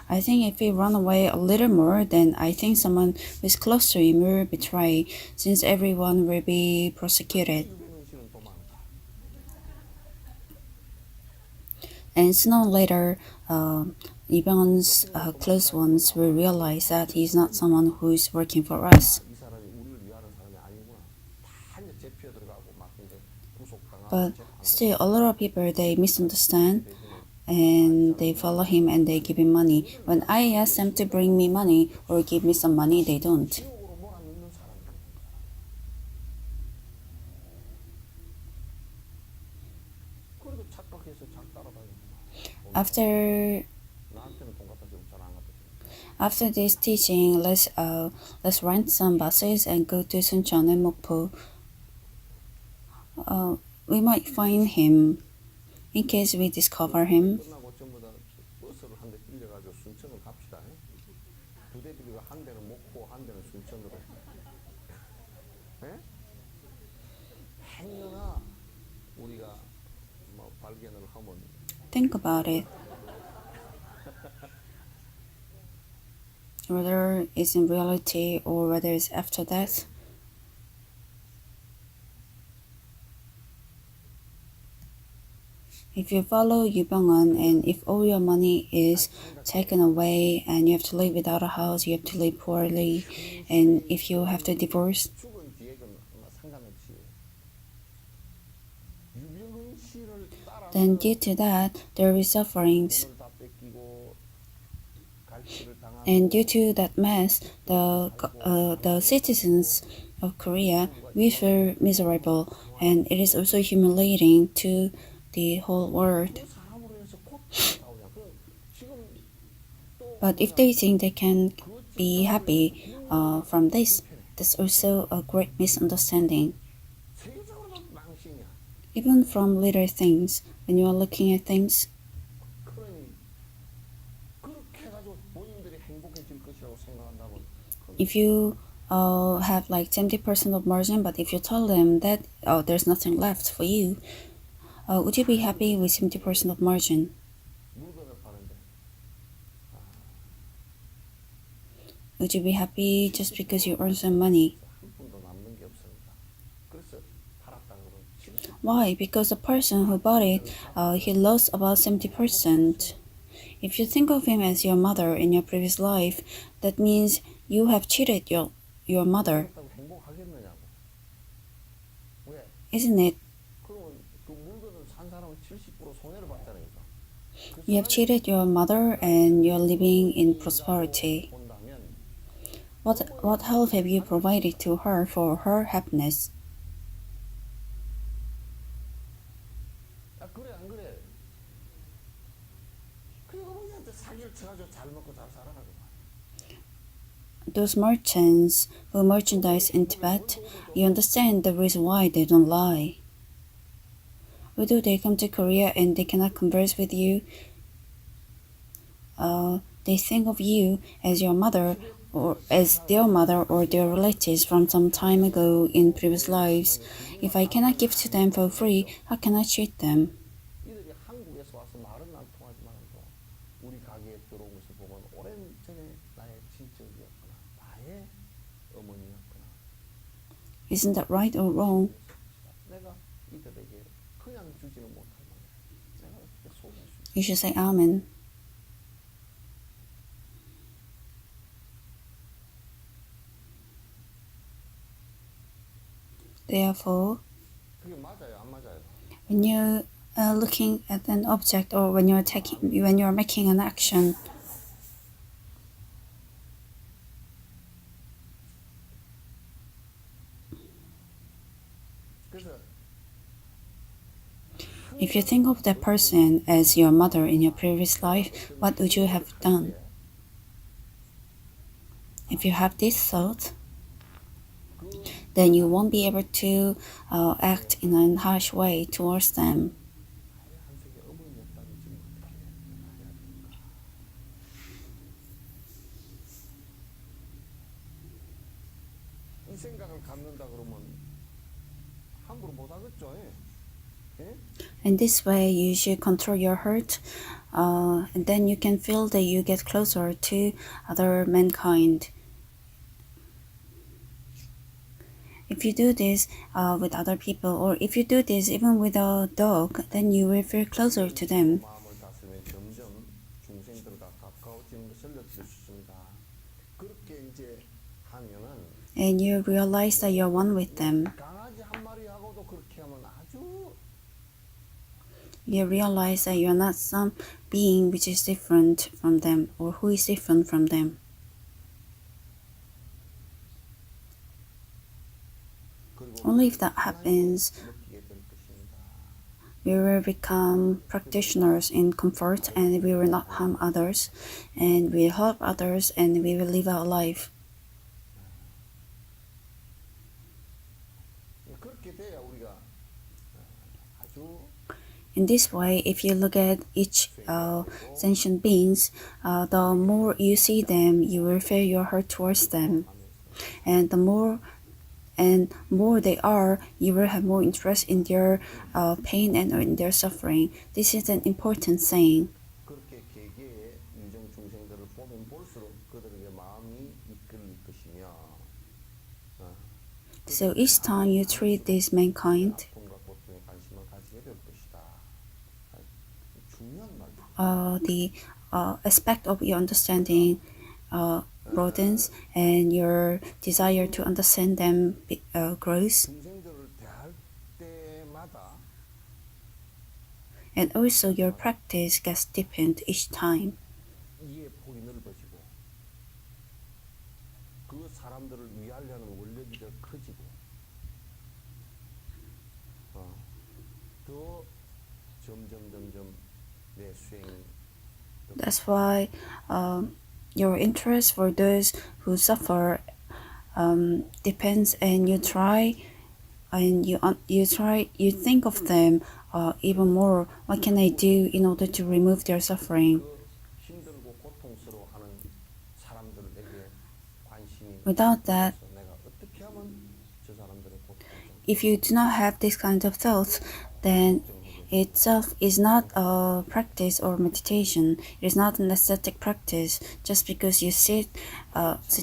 I think if he run away a little more, then I think someone who is close to him will betray, since everyone will be prosecuted. 유배는 씨는 도망가. And sooner or later, Lee Byung-won's close ones will realize that he's not someone who is working for us. 이 사람이 우리를 위하는 사람이 아니구나. 다 이제 제피어 들어가고 막 이제 구속당하고 But still, a lot of people, they misunderstand and they follow him and they give him money. When I ask them to bring me money or give me some money, they don't. 지옥으로 몰아넣는 사람이 되는 거야. 그래도 착각해서 잘 따라다니고 After 나한테는 돈 갖다 주고 잘 안 갖다 주고 After this teaching, let's rent some buses and go to Suncheon and Mokpo. We might find him in case we discover him. 끝나고 전부 다 버스를 한 대 빌려가지고 순천을 갑시다. 두 대 빌리고 한 대는 목포, 한 대는 순천으로. 예? 행여나 우리가 뭐 발견을 하면 Think about it. Whether it's in reality or whether it's after death. If you follow Yu Byung-un and if all your money is taken away and you have to live without a house, you have to live poorly, and if you have to divorce, 죽은 뒤에는 상관없이 유병훈 씨를 따라 then due to that, there will be sufferings. 돈을 다 뺏기고 갈취를 당하고 And due to that mess, the citizens of Korea will feel miserable, and it is also humiliating to the whole world. 그 사람으로 해서 고통을 나오냐. 그 지금 또 But if they think they can be happy from this, that's also a great misunderstanding. 세계적으로도 망신이야. Even from little things, when you are looking at things, 그러니 그렇게 해가지고 본인들이 행복해질 것이라고 생각한다면 if you have like 70% of margin, but if you tell them that there's nothing left for you, would you be happy with 70% of margin? 물건을 파는데 Would you be happy just because you earn some money? 한 푼도 남는 게 없습니다. 그래서 팔았다 그러면 진짜 Why? Because the person who bought it, he lost about 70%. If you think of him as your mother in your previous life, that means you have cheated your mother, 그렇다고 행복하겠느냐고. 왜? isn't it? 그러면 그 물건을 산 사람은 70% 손해를 봤다니까. 그 You have cheated your mother and you're living in prosperity. 본다면 What help have you provided to her for her happiness? 그래 안 그래? 그 어머니한테 사기를 쳐가지고 잘 먹고 잘 살아가고. Those merchants who merchandise in Tibet, you understand the reason why they don't lie. Although they come to Korea and they cannot converse with you, they think of you as your mother or as their mother or their relatives from some time ago in previous lives. If I cannot give to them for free, how can I treat them? 이들이 한국에서 와서 말은 안 통하지만 또 우리 가게에 들어온 것을 보면 오랜 전에 나의 친척이었거나 나의 어머니였거나 Isn't that right or wrong? 내가 이들에게 그냥 주지는 못할 만해. 내가 어떻게 속일 수 있어? You should say Amen. Therefore, 그게 맞아요, 안 맞아요? when you are looking at an object or when you're making an action, 그래서 if you think of that person as your mother in your previous life, what would you have done? If you have this thought, then you won't be able to act in a harsh way towards them. 나의 한석의 어머니였다면 지금 어떻게 해야 될까? 이 생각을 갖는다 그러면 함부로 못 하겠죠. 예? In this way, you should control your hurt, and then you can feel that you get closer to other mankind. If you do this with other people, or if you do this even with a dog, then you will feel closer to them. 마음을 다스리면 점점 중생들과 가까워지는 것을 느낄 수 있습니다. 그렇게 이제 하면은 And you realize that you're one with them. 강아지 한 마리하고도 그렇게 하면 아주 You realize that you're not some being which is different from them, or who is different from them. 그리고 Only if that happens 느끼게 될 것입니다. we will become practitioners in comfort, and we will not harm others, and we will help others, and we will live our life. 그렇게 돼야 우리가 아주 In this way, if you look at each sentient beings, the more you see them, you will feel your heart towards them, and the more they are, you will have more interest in their pain and in their suffering. This is an important saying. 그렇게 개개의 유정 중생들을 보면 볼수록 그들에게 마음이 이끌릴 것이며 So each time you treat this mankind, 아픔과 고통에 관심을 가지게 될 것이다. 중요한 말. the aspect of your understanding broadens, and your desire to understand them grows. 중생들을 대할 때마다 And also your practice gets deepened each time. 이해 폭이 넓어지고 그 사람들을 위하려는 원력이 더 커지고 더 점점 내 수행이 That's why your interest for those who suffer depends, and you try, and you think of them even more. What can I do in order to remove their suffering? 힘들고 고통스러워하는 사람들에게 관심이 Without that, 내가 어떻게 하면 저 사람들의 고통을 if you do not have this kind of thoughts, then itself is not a practice or meditation. It is not an aesthetic practice. Just because you sit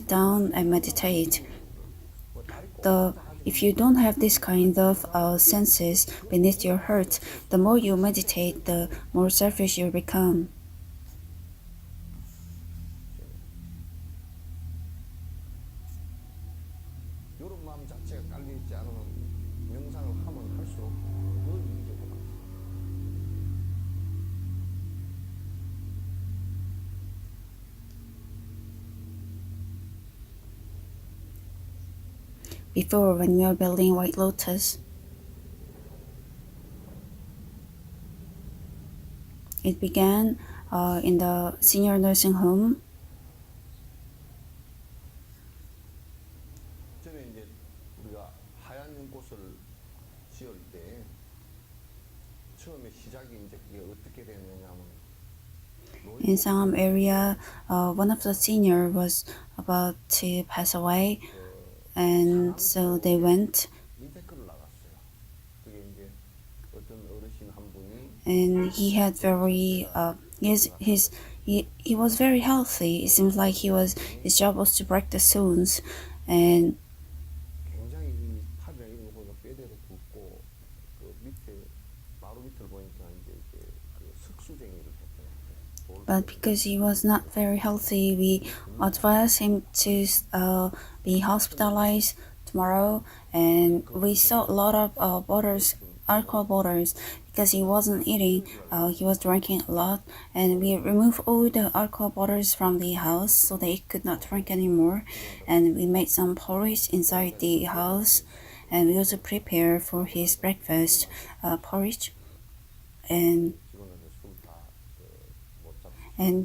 down and meditate, if you don't have this kind of senses beneath your heart, the more you meditate, the more selfish you become. 이런 마음 자체가 깔려있지 않으면 명상을 하면 할수록 더 이기적으로 Before, when we were building White Lotus, it began in the senior nursing home. 전에 이제 우리가 하얀 연꽃을 지을 때 처음에 시작이 이제 그게 어떻게 됐느냐면 In some area, one of the senior was about to pass away, and so they went, 인테크를 나갔어요. 그게 이제 어떤 어르신 한 분이 and he had very he was very healthy. It seems like his job was to break the stones, and 굉장히 이 팔이나 이런 거 보니까 뼈대도 굵고 그 밑에 바로 밑을 보니까 이제 그 석수쟁이를 했던 but because he was not very healthy, we advised him to be hospitalized tomorrow, and we saw a lot of alcohol bottles, because he wasn't eating, he was drinking a lot, and we removed all the alcohol bottles from the house so that he could not drink anymore, and we made some porridge inside the house, and we also prepared for his breakfast porridge, and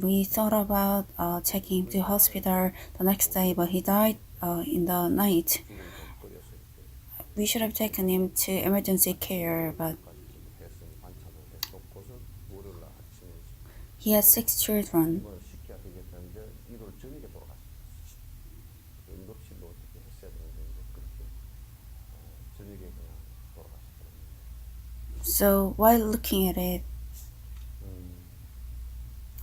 we thought about taking him to hospital the next day, but he died in the night. We should have taken him to emergency care, but he has 6 children. So while looking at it,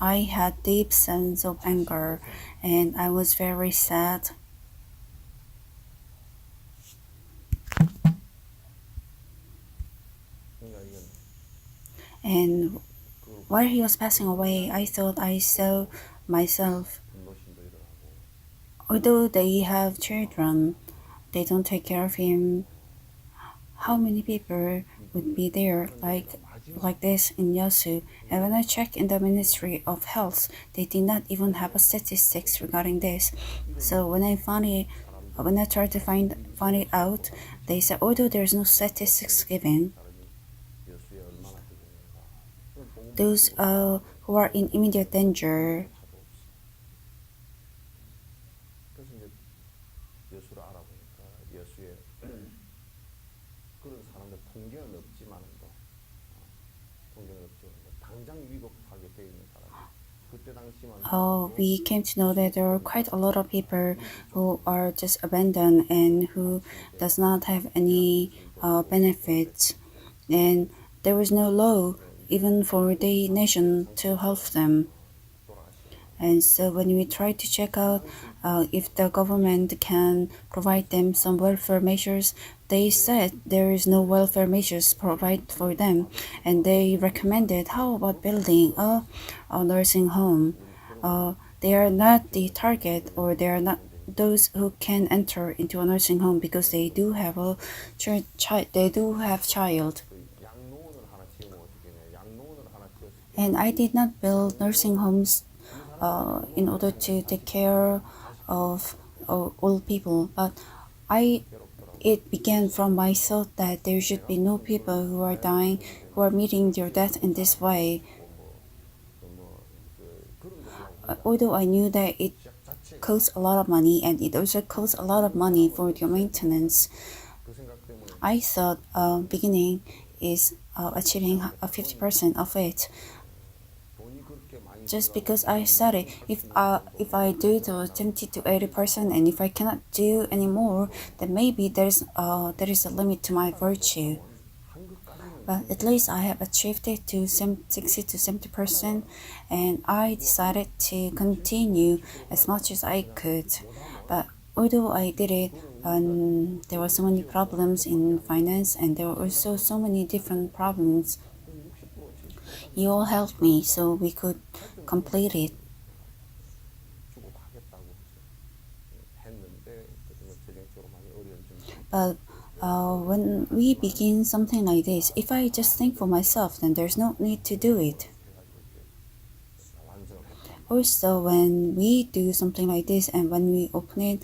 I had deep sense of anger, and I was very sad. And while he was passing away, I thought I saw myself. Although they have children, they don't take care of him. How many people would be there like this in Yasu? And when I checked in the Ministry of Health, they did not even have a statistics regarding this. So when I tried to find it out, they said although there's no statistics given, those who are in immediate danger. 그래서 이제 여수를 알아보니까 여수에 그런 사람들 통계는 없지만은 통계는 없지만 당장 위급하게 되어 있는 사람이 그때 당시만 We came to know that there are quite a lot of people who are just abandoned and who does not have any benefits, and there was no law even for the nation to help them. And so when we tried to check out if the government can provide them some welfare measures, they said there is no welfare measures provided for them, and they recommended how about building a nursing home. They are not the target, or they are not those who can enter into a nursing home because they do have a child. They do have child. 양로원을 하나 지으면 어떻게 냐 양로원을 하나 지었을 때 And I did not build nursing homes in order to take care of old people, but it began from my thought that there should be no people who are dying, who are meeting their death in this way. Although I knew that it costs a lot of money and it also costs a lot of money for their maintenance, I thought beginning is achieving 50% of it. Just because I study, if I do the 70 to 80%, and if I cannot do any more, then maybe there is a limit to my virtue. But at least I have achieved it to 60 to 70%, and I decided to continue as much as I could. But although I did it, there were so many problems in finance, and there were also so many different problems. You all helped me so we could complete it. But when we begin something like this, if I just think for myself, then there's no need to do it. Also, when we do something like this and when we open it,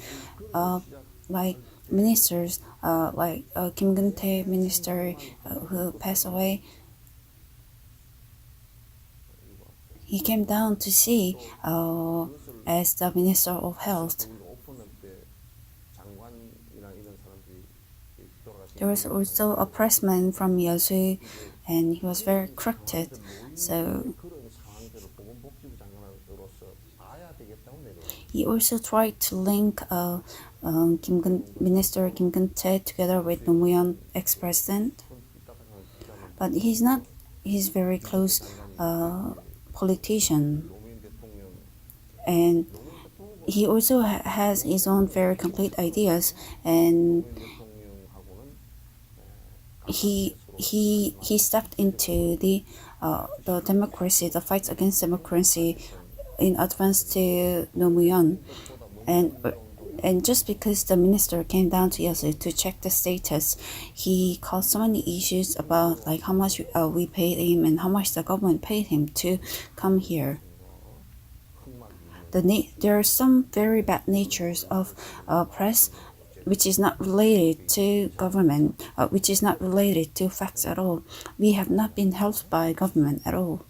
like ministers, like Kim Gun-tae minister who passed away, he came down to see as the Minister of Health. There was also a pressman from Yeosu, and he was very crooked. So he also tried to link Minister Kim Gun-tae together with Nomuyon, ex-president. But he's very close politician, and he also has his own very complete ideas, and he stepped into the democracy, the fight against democracy, in advance to Nomuyon, and just because the minister came down to Yeosu to check the status, he caused so many issues about like how much we paid him and how much the government paid him to come here. There are some very bad natures of press, which is not related to government, which is not related to facts at all. We have not been helped by government at all.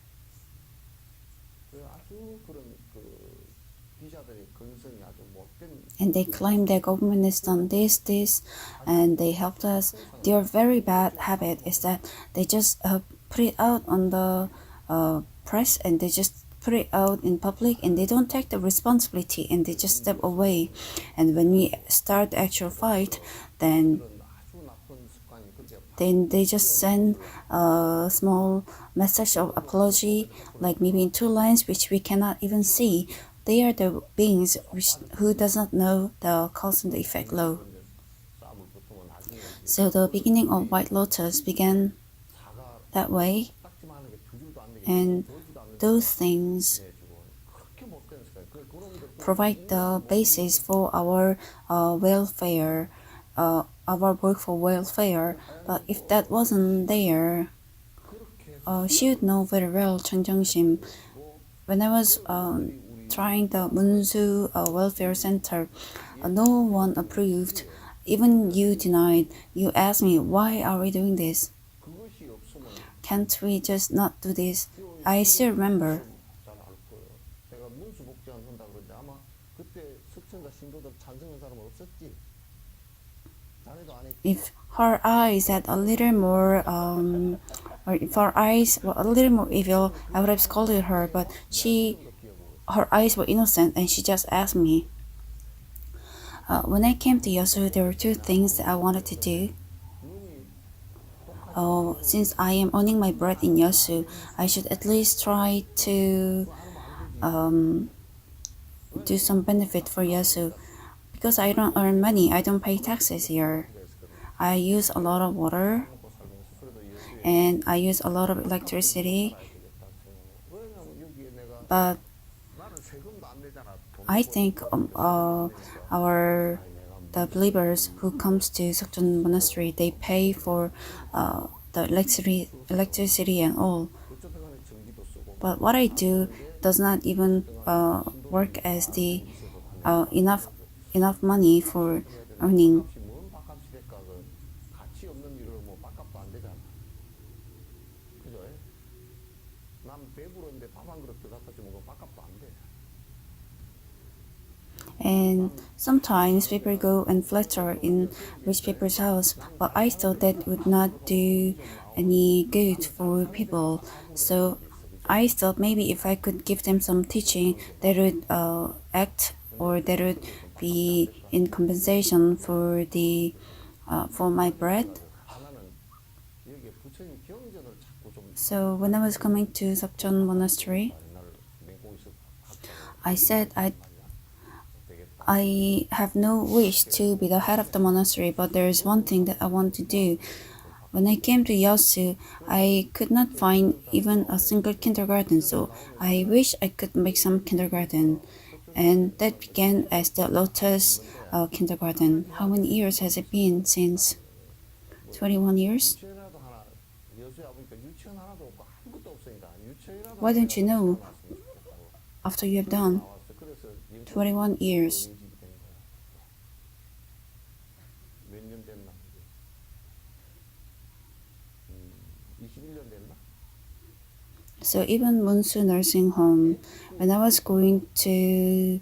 And they claim their government has done this, and they helped us. Their very bad habit is that they just put it out on the press, and they just put it out in public, and they don't take the responsibility, and they just step away. And when we start the actual fight, then they just send a small message of apology, like maybe in 2 lines, which we cannot even see. They are the beings who does not know the cause and the effect law. So the beginning of White Lotus began that way, and those things provide the basis for our welfare, our work for welfare. But if that wasn't there, she would know very well, Chun Jung-sim. When I was trying the Munsu Welfare Center, no one approved. Even you denied. You asked me, why are we doing this? Can't we just not do this? I still remember. 잘알 거예요. 내가 문수 복지원 한다 그러는데 아마 그때 석천자 신도들 찬성한 사람은 없었지. 자네도 안 했지. If her eyes had a little more, or if her eyes were a little more evil, I would have scolded her. But her eyes were innocent, and she just asked me. When I came to Yosu, there were two things that I wanted to do. Since I am earning my bread in Yosu, I should at least try to do some benefit for Yosu. Because I don't earn money, I don't pay taxes here. I use a lot of water and I use a lot of electricity. But I think the believers who comes to Sakchon Monastery, they pay for the electricity and all. But what I do does not even work as the enough money for earning. And sometimes people go and flatter in rich people's house, but I thought that would not do any good for people. So I thought maybe if I could give them some teaching, they would act, or they would be in compensation for for my bread. So when I was coming to Sakchon Monastery, I said I have no wish to be the head of the monastery, but there is one thing that I want to do. When I came to Yasu, I could not find even a single kindergarten, so I wish I could make some kindergarten. And that began as the Lotus kindergarten. How many years has it been since? 21 years? Why don't you know after you have done 21 years? So even Munsu Nursing Home, when I was going to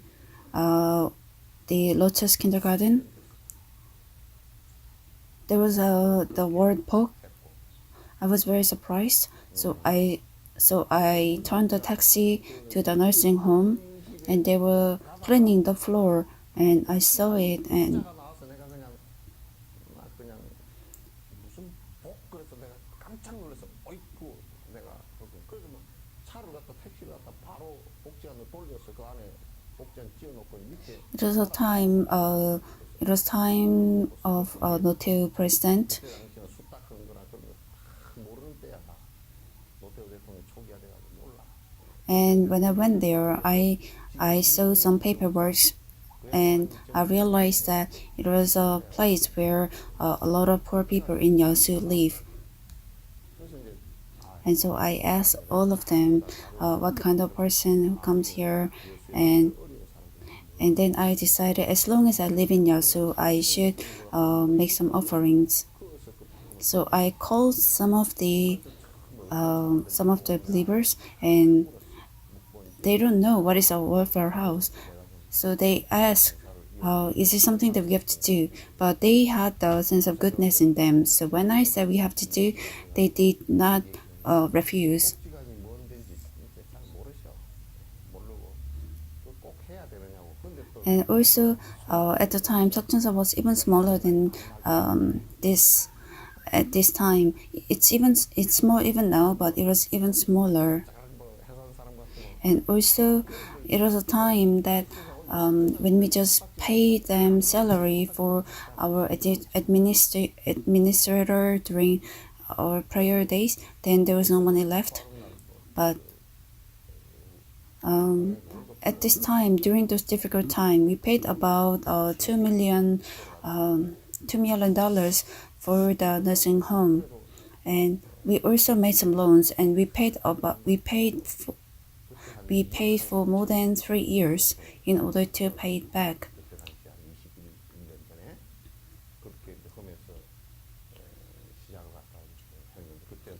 the Lotus Kindergarten, there was the word pork. I was very surprised. So I turned the taxi to the nursing home, and they were cleaning the floor, and I saw it, and it was a time. It was time of Notel president. And when I went there, I saw some paperwork, and I realized that it was a place where a lot of poor people in Yasu live. And so I asked all of them what kind of person who comes here, and then I decided as long as I live in Yasu, I should make some offerings. So I called some of the believers, and they don't know what is a welfare house. So they ask, is this something that we have to do? But they had the sense of goodness in them. So when I said we have to do, they did not refuse. And also, at the time, Seokjunsa was even smaller than this. At this time, it's small even now, but it was even smaller. And also, it was a time that when we just pay them salary for our administrator during our prayer days, then there was no money left. But at this time, during those difficult times, we paid about $2 million for the nursing home, and we also made some loans, and we paid for more than 3 years in order to pay it back.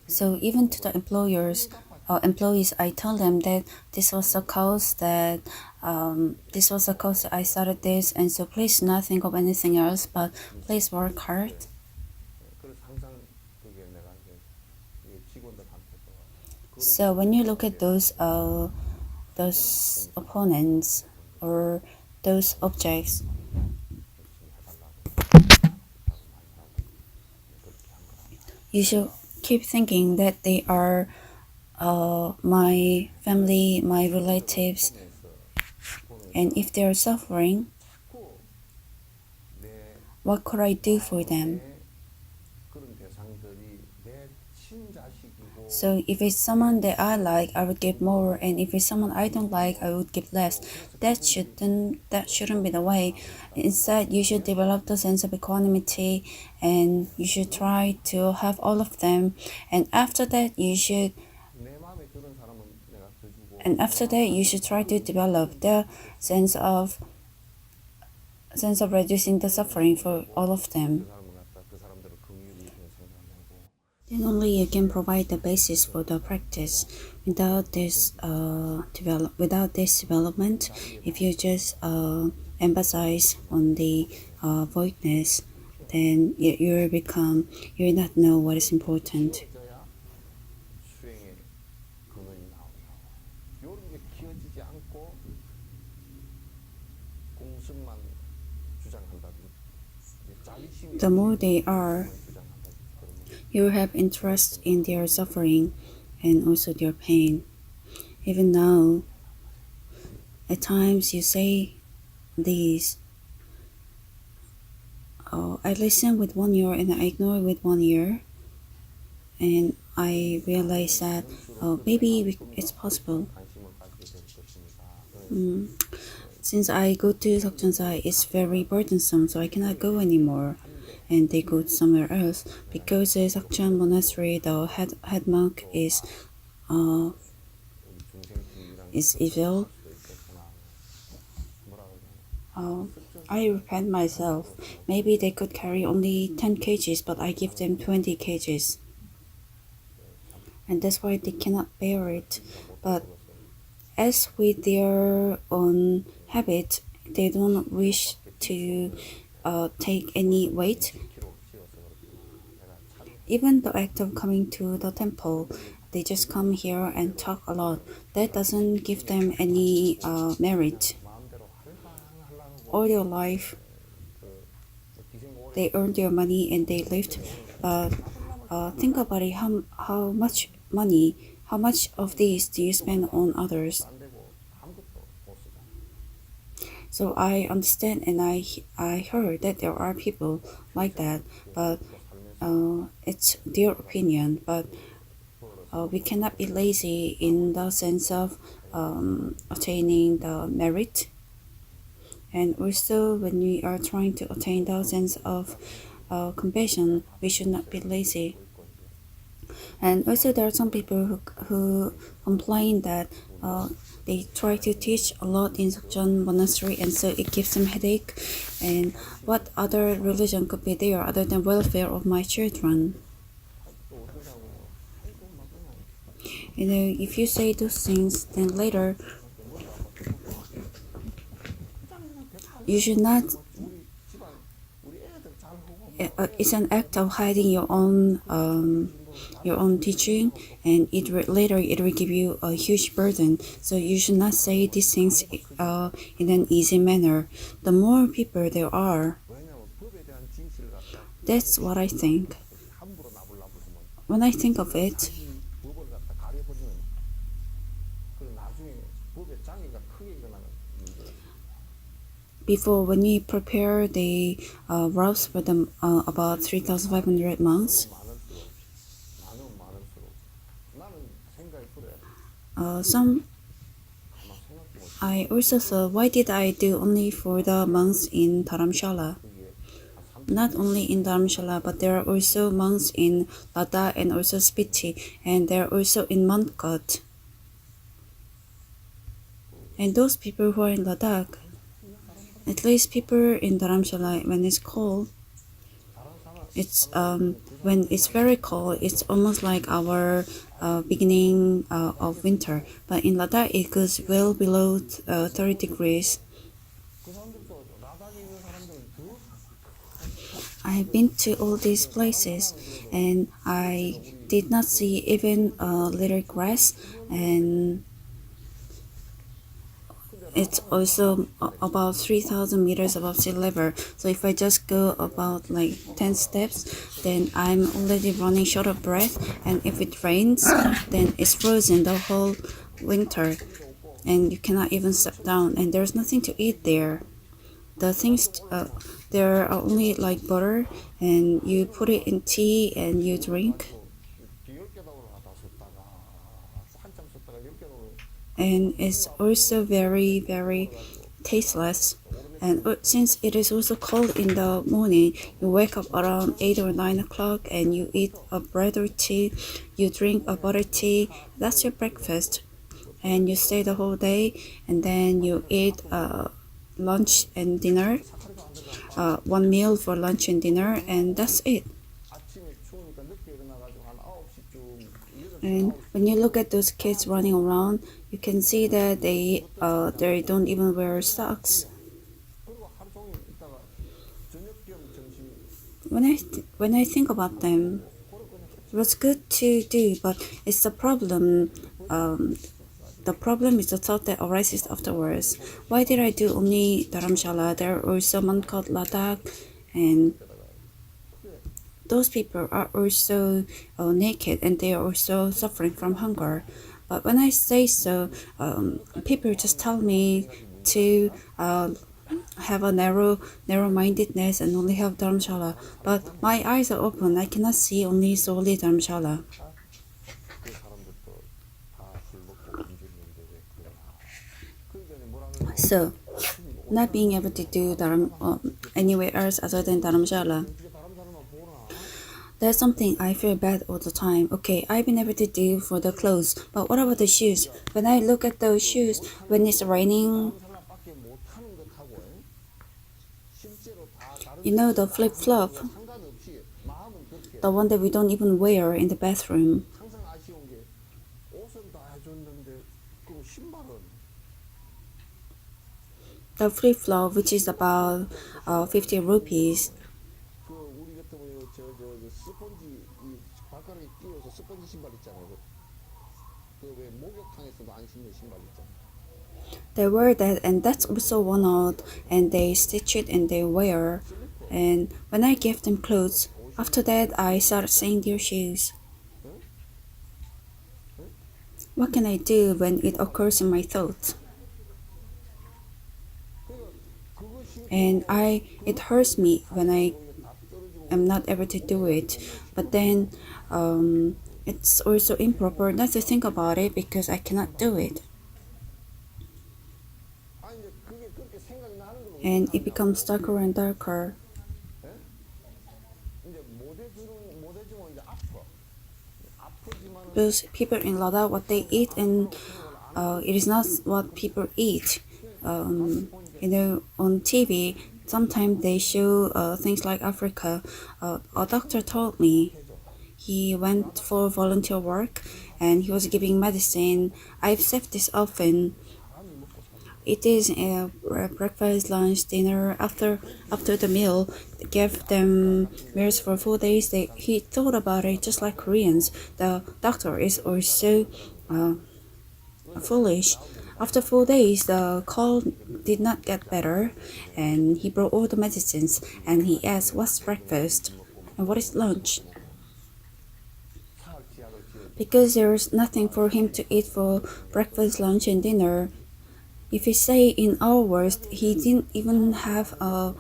So even to the employers, employees, I tell them that this was the cause that I started this, and so please do not think of anything else, but please work hard. 그래서 항상 그게 내가 이제 직원들한테도 So when you look at those opponents or those objects, you should keep thinking that they are my family, my relatives, and if they are suffering, what could I do for them? So if it's someone that I like, I would give more, and if it's someone I don't like, I would give less. That shouldn't be the way. Instead, you should develop the sense of equanimity, and you should try to have all of them. And after that, you should try to develop the sense of reducing the suffering for all of them. Then only you can provide the basis for the practice. Without this development, if you just emphasize on the voidness, then you will not know what is important. The more they are, you have interest in their suffering and also their pain. Even now, at times you say these, I listen with one ear and I ignore with one ear, and I realize that maybe it's possible. Since I go to Seokjeonsai, it's very burdensome, so I cannot go anymore. And they go somewhere else because the Seokjeon monastery, the head monk is evil. I repent myself. Maybe they could carry only 10 kgs, but I give them 20 kgs. And that's why they cannot bear it. But as with their own habit, they don't wish to take any weight. Even the act of coming to the temple, they just come here and talk a lot. That doesn't give them any merit. All their life, they earn their money and they lived. But think about it, how much money, how much of this do you spend on others? So I understand, and I heard that there are people like that, but it's their opinion. But we cannot be lazy in the sense of attaining the merit. And also, when we are trying to attain the sense of compassion, we should not be lazy. And also, there are some people who complain that they try to teach a lot in Seokjeon monastery, and so it gives them headache. And what other religion could be there other than welfare of my children? You know, if you say those things, then later you should not. It's an act of hiding your own teaching, and later it will give you a huge burden. So you should not say these things in an easy manner. The more people there are, that's what I think. When I think of it, before, when we prepare the robes for them, about 3,500 monks, I also thought, why did I do only for the monks in Dharamshala? Not only in Dharamshala, but there are also monks in Ladakh and also Spiti, and there are also in Mount God. And those people who are in Ladakh, at least people in Dharamshala, when it's cold, it's when it's very cold, it's almost like our beginning of winter. But in Ladakh, it goes well below 30 degrees. 그 사람들도 라닥에 있는 사람들은 더 I've been to all these places and I did not see even a little grass, and it's also about 3,000 meters above sea level. So if I just go about like 10 steps, then I'm already running short of breath, and if it rains, then it's frozen the whole winter and you cannot even step down, and there's nothing to eat there. The things there are only like butter, and you put it in tea and you drink, 10계단으로 갔다 섰다가 한참 섰다가 10계단으로 and it's also very tasteless. And since it is also cold in the morning, you wake up around 8 or 9 o'clock and you eat a bread or tea, you drink a butter tea, that's your breakfast. And you stay the whole day, and then you eat lunch and dinner, one meal for lunch and dinner, and that's it. 아침에 추우니까 늦게 일어나가지고 한 9시쯤 And when you look at those kids running around, you can see that they don't even wear socks. 그리고 하루 종일 있다가 저녁 겸 점심 When I think about them, it was good to do, but it's the problem. The problem is the thought that arises afterwards. Why did I do only Dharamshala? There are also one called Ladakh, and those people are also naked and they are also suffering from hunger. But when I say so, people just tell me to have a narrow-mindedness and only have Dharamshala. But my eyes are open. I cannot see only solely Dharamshala. 그 사람들도 다 술 먹고 굶주리는데 왜 그러나 그 전에 뭐라 그러고 So, not being able to do anywhere else other than Dharamshala, 어떻게 다른 사람만 보나 that's something I feel bad all the time. Okay, I've been able to do for the clothes, but what about the shoes? When I look at those shoes, when it's raining, 다른 사람밖에 못하는 것하고 실제로 다 다른 you know, the flip-flop, 상관없이 마음은 그렇게 the one that we don't even wear in the bathroom. 항상 아쉬운 게 옷은 다 해줬는데 그 신발은 The flip-flop, which is about 50 rupees, 그 우리 같으면 저 스펀지 이 발가락에 끼워서 스펀지 신발 있잖아요. 그 왜 목욕탕에서도 안 신는 신발 있잖아요. they wear that, and that's also worn out, and they stitch it and they wear. And when I give them clothes, after that I started seeing their shoes. What can I do when it occurs in my thoughts? And it hurts me when I am not able to do it. But then it's also improper not to think about it because I cannot do it. And it becomes darker and darker. Those people in Ladakh, what they eat, and it is not what people eat. On TV, sometimes they show things like Africa. A doctor told me he went for volunteer work and he was giving medicine. I've said this often. It is breakfast, lunch, dinner. After the meal, give them meals for 4 days. He thought about it just like Koreans. The doctor is also foolish. After 4 days, the cold did not get better, and he brought all the medicines. And he asked, "What's breakfast and what is lunch?" Because there's nothing for him to eat for breakfast, lunch, and dinner. If we say in our words, he didn't even have a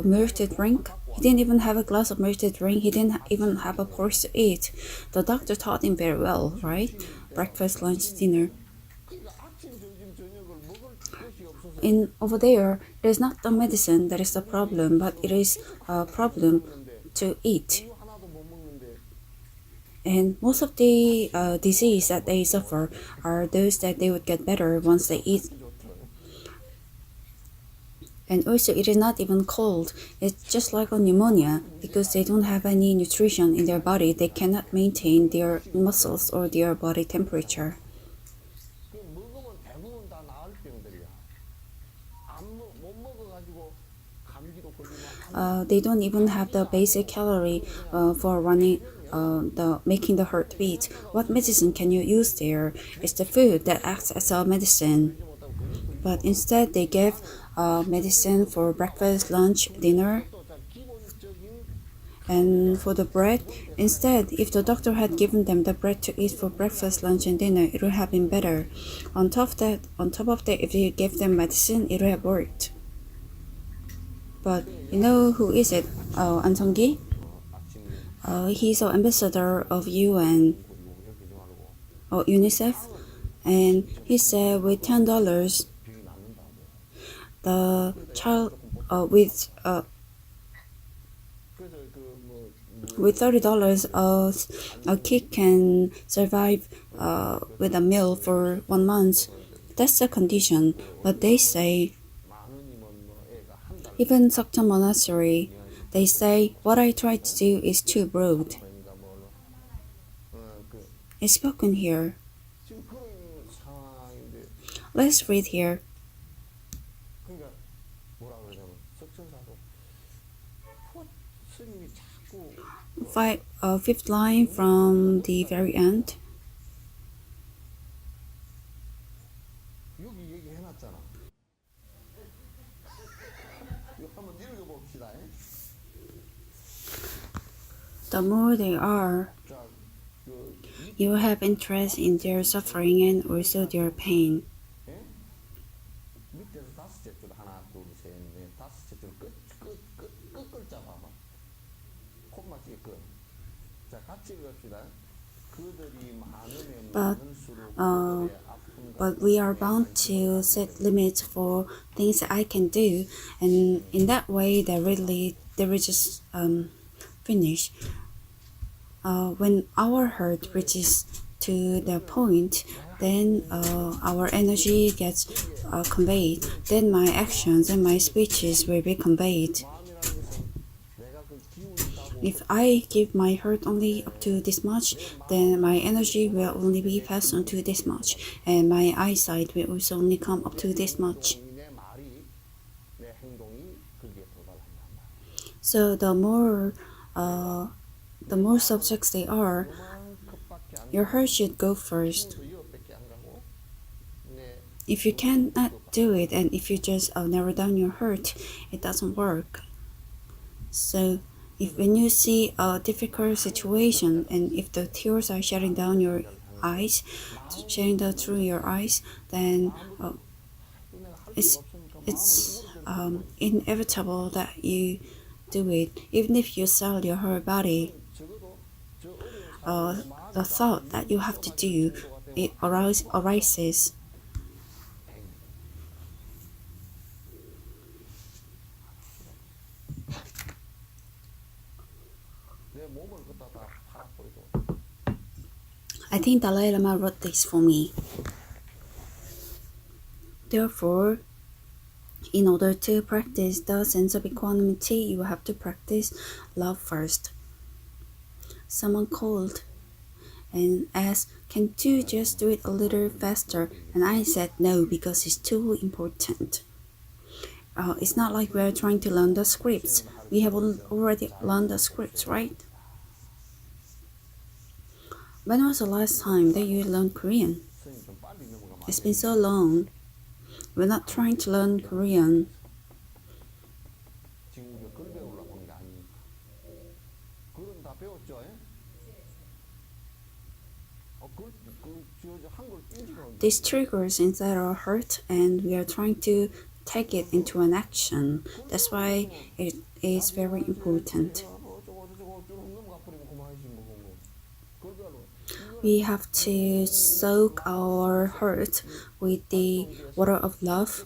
milk to drink. He didn't even have a glass of milk to drink. He didn't even have a pork to eat. The doctor taught him very well, right? Breakfast, lunch, dinner. Over there, it is not the medicine that is the problem, but it is a problem to eat. And most of the disease that they suffer are those that they would get better once they eat. And also, it is not even cold. It's just like a pneumonia because they don't have any nutrition in their body. They cannot maintain their muscles or their body temperature. 그 먹으면 대부분 다 나을 병들이야. 못 먹어가지고 감기도 걸리면 They don't even have the basic calorie for running the making the heart beat. What medicine can you use there? It's the food that acts as a medicine. But instead, they give medicine for breakfast, lunch, dinner. And for the bread, instead, if the doctor had given them the bread to eat for breakfast, lunch, and dinner, it would have been better. On top of that, if you gave them medicine, it would have worked. But you know who is it? An Sung-gi? He's an ambassador of UN or UNICEF, and he said with $10, the child with $30, a kid can survive with a meal for 1 month. That's the condition. But they say, even Sakcha Monastery, they say what I try to do is too broad. It's spoken here. Let's read here. Fifth line from the very end. 여기 얘기해놨잖아. 이거 한번 읽어봅시다. The more they are, 자, you have interest in their suffering and also their pain. 밑에서 다섯째 줄 하나, 둘, 셋, 넷, 다섯째 줄 끝 글자 봐봐. 콤마찌 끝. 자, 같이 읽읍시다. 그들이 많으면 많을수록 그들의 아픔과 But we are bound to set limits for things that I can do, and in that way, they will just finish. When our hurt reaches to the point, then our energy gets conveyed. Then my actions and my speeches will be conveyed. If I give my heart only up to this much, then my energy will only be passed on to this much, and my eyesight will also only come up to this much. So the more subjects they are, your heart should go first. If you cannot do it, and if you just narrow down your heart, it doesn't work. So when you see a difficult situation, and if the tears are shedding down your eyes, through your eyes, then it's inevitable that you do it. Even if you sell your whole body, the thought that you have to do it arises. I think Dalai Lama wrote this for me. Therefore, in order to practice the sense of equanimity, you have to practice love first. Someone called and asked, "Can you just do it a little faster?" And I said no, because it's too important. It's not like we're trying to learn the scripts. We have already learned the scripts, right? When was the last time that you learned Korean? It's been so long. We're not trying to learn Korean. This triggers inside our heart, and we are trying to take it into an action. That's why it is very important. We have to soak our heart with the water of love.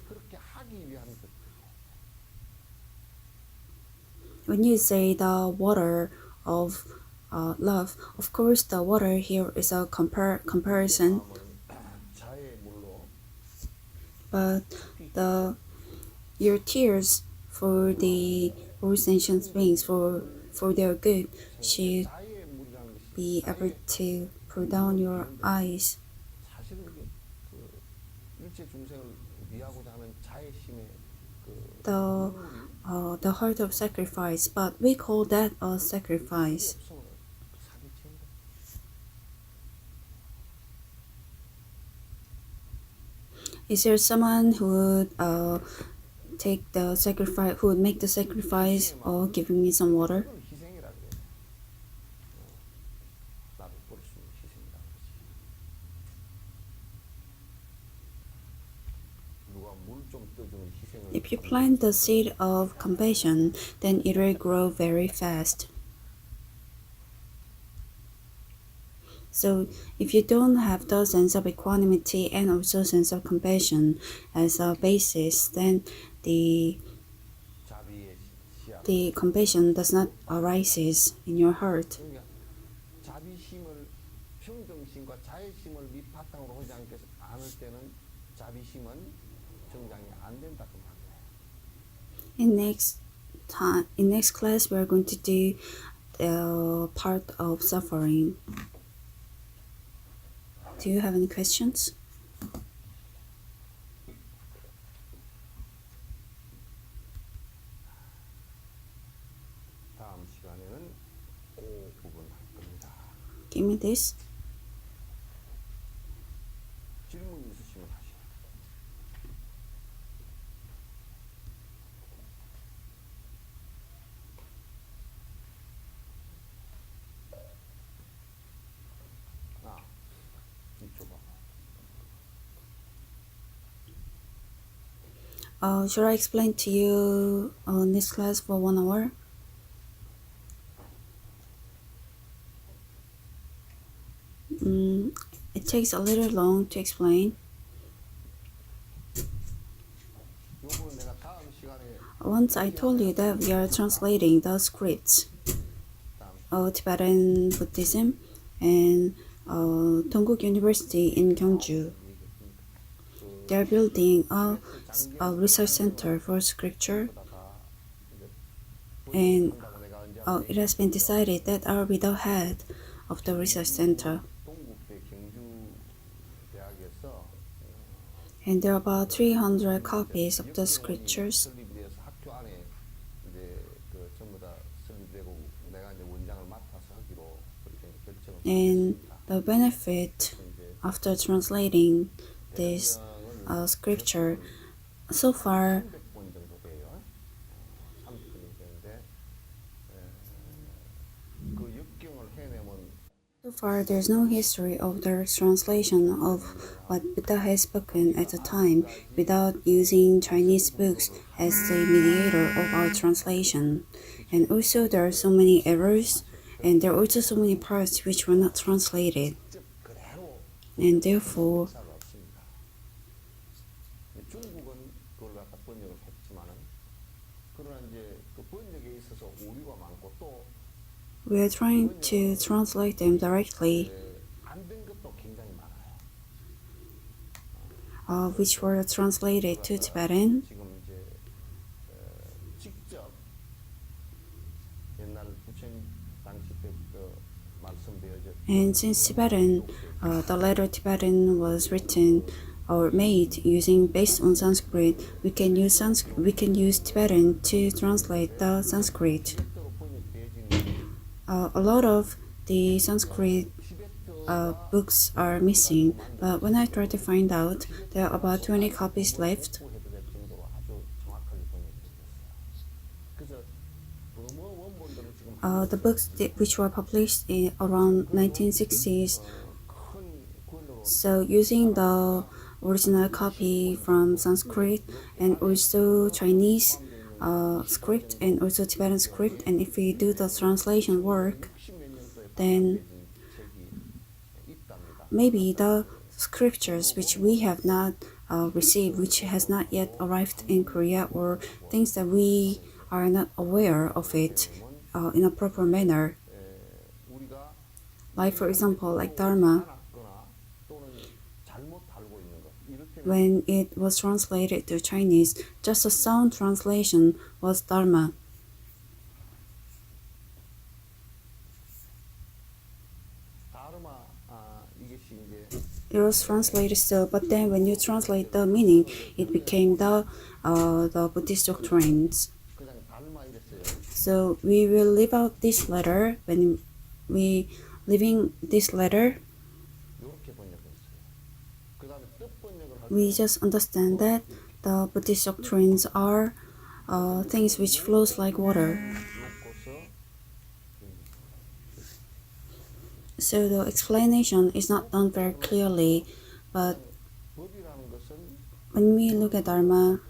When you say the water of love, of course the water here is a comparison, but your tears for the old ancient beings for their good should 자의의 물이라는 것이 be able 자의 to pull down your eyes. 사실은 이게 그 일체 중생을 위하고자 하는 자의심의 그 The 눈물이 the heart of sacrifice, but we call that a sacrifice. 없으면 사기치는 거야. Is there someone who would take the sacrifice, who would make the sacrifice of giving me some water? 그걸 희생이라 그래. 나를 버릴 수 있는 희생이라는 거지. 누가 물 좀 떠주는 희생을 If you plant the seed of compassion, then it will grow very fast. So, if you don't have the sense of equanimity and also sense of compassion as a basis, then the 자비의 시야. compassion does not arises in your heart. 그러니까 자비심을 평정심과 자애심을 밑바탕으로 하지 않을 때는 자비심은 정장이 안 된다 그 말이에요. In next class, we are going to do the part of suffering. Do you have any questions? 다음 시간에는 그 부분 할 겁니다. Give me this. 질문 있으시면 하시오. 이쪽 봐봐. Should I explain to you this class for 1 hour? It takes a little long to explain. 요거는 내가 다음 시간에 Once I told you that we are translating the scripts of Tibetan Buddhism and Dongguk University in Gyeongju. They are building a research center for scripture, and it has been decided that I will be the head of the research center. 동국대 경주대학에서 And there are about 300 copies of the scriptures. 설립이 돼서 학교 안에 이제 그 전부 다 설립되고 내가 이제 원장을 맡아서 하기로 그렇게 결정을 And 했습니다. the benefit after translating this scripture, so far 300권 정도 돼요. 300권 되는데 그 역경을 해내면 so far there's no history of the translation of what Buddha has spoken at the time without using Chinese books as the mediator of our translation. And also there are so many errors, and there are also so many parts which were not translated. 그대로 And therefore 역사가 없습니다. 중국은 그걸 갖다 번역을 했지만은 그러나 이제 그 번역에 있어서 오류가 많고 또 we are trying to translate them directly, 안 된 것도 굉장히 많아요. which were translated to Tibetan. 지금 이제 직접 옛날 부처님 당시 때부터 말씀되어져 And since Tibetan, the letter Tibetan was written or made using based on Sanskrit, we can use Tibetan to translate the Sanskrit. 실제로 번역되어진 A lot of the Sanskrit books are missing, but when I try to find out, there are about 20 copies left. 해도 될 정도로 아주 정확하게 번역되었어요. 그래서 범어 원본들은 지금 The books which were published in around 1960s. 큰 권으로 So using the original copy from Sanskrit and also Chinese script and also Tibetan script, and if we do the translation work, 60몇 년도에 then 책이 있답니다. maybe the scriptures which we have not received, which has not yet arrived in Korea, or things that we are not aware of it in a proper manner. 우리가 Like for example, like Dharma. 알았거나 또는 잘못 알고 있는 것 이렇게 when it was translated to Chinese, just a sound translation was Dharma. It was translated so, but then when you translate the meaning, it became the Buddhist doctrines. So we will leave out this letter. When we leaving this letter, we just understand that the Buddhist doctrines are things which flows like water. So the explanation is not done very clearly, but when we look at Dharma,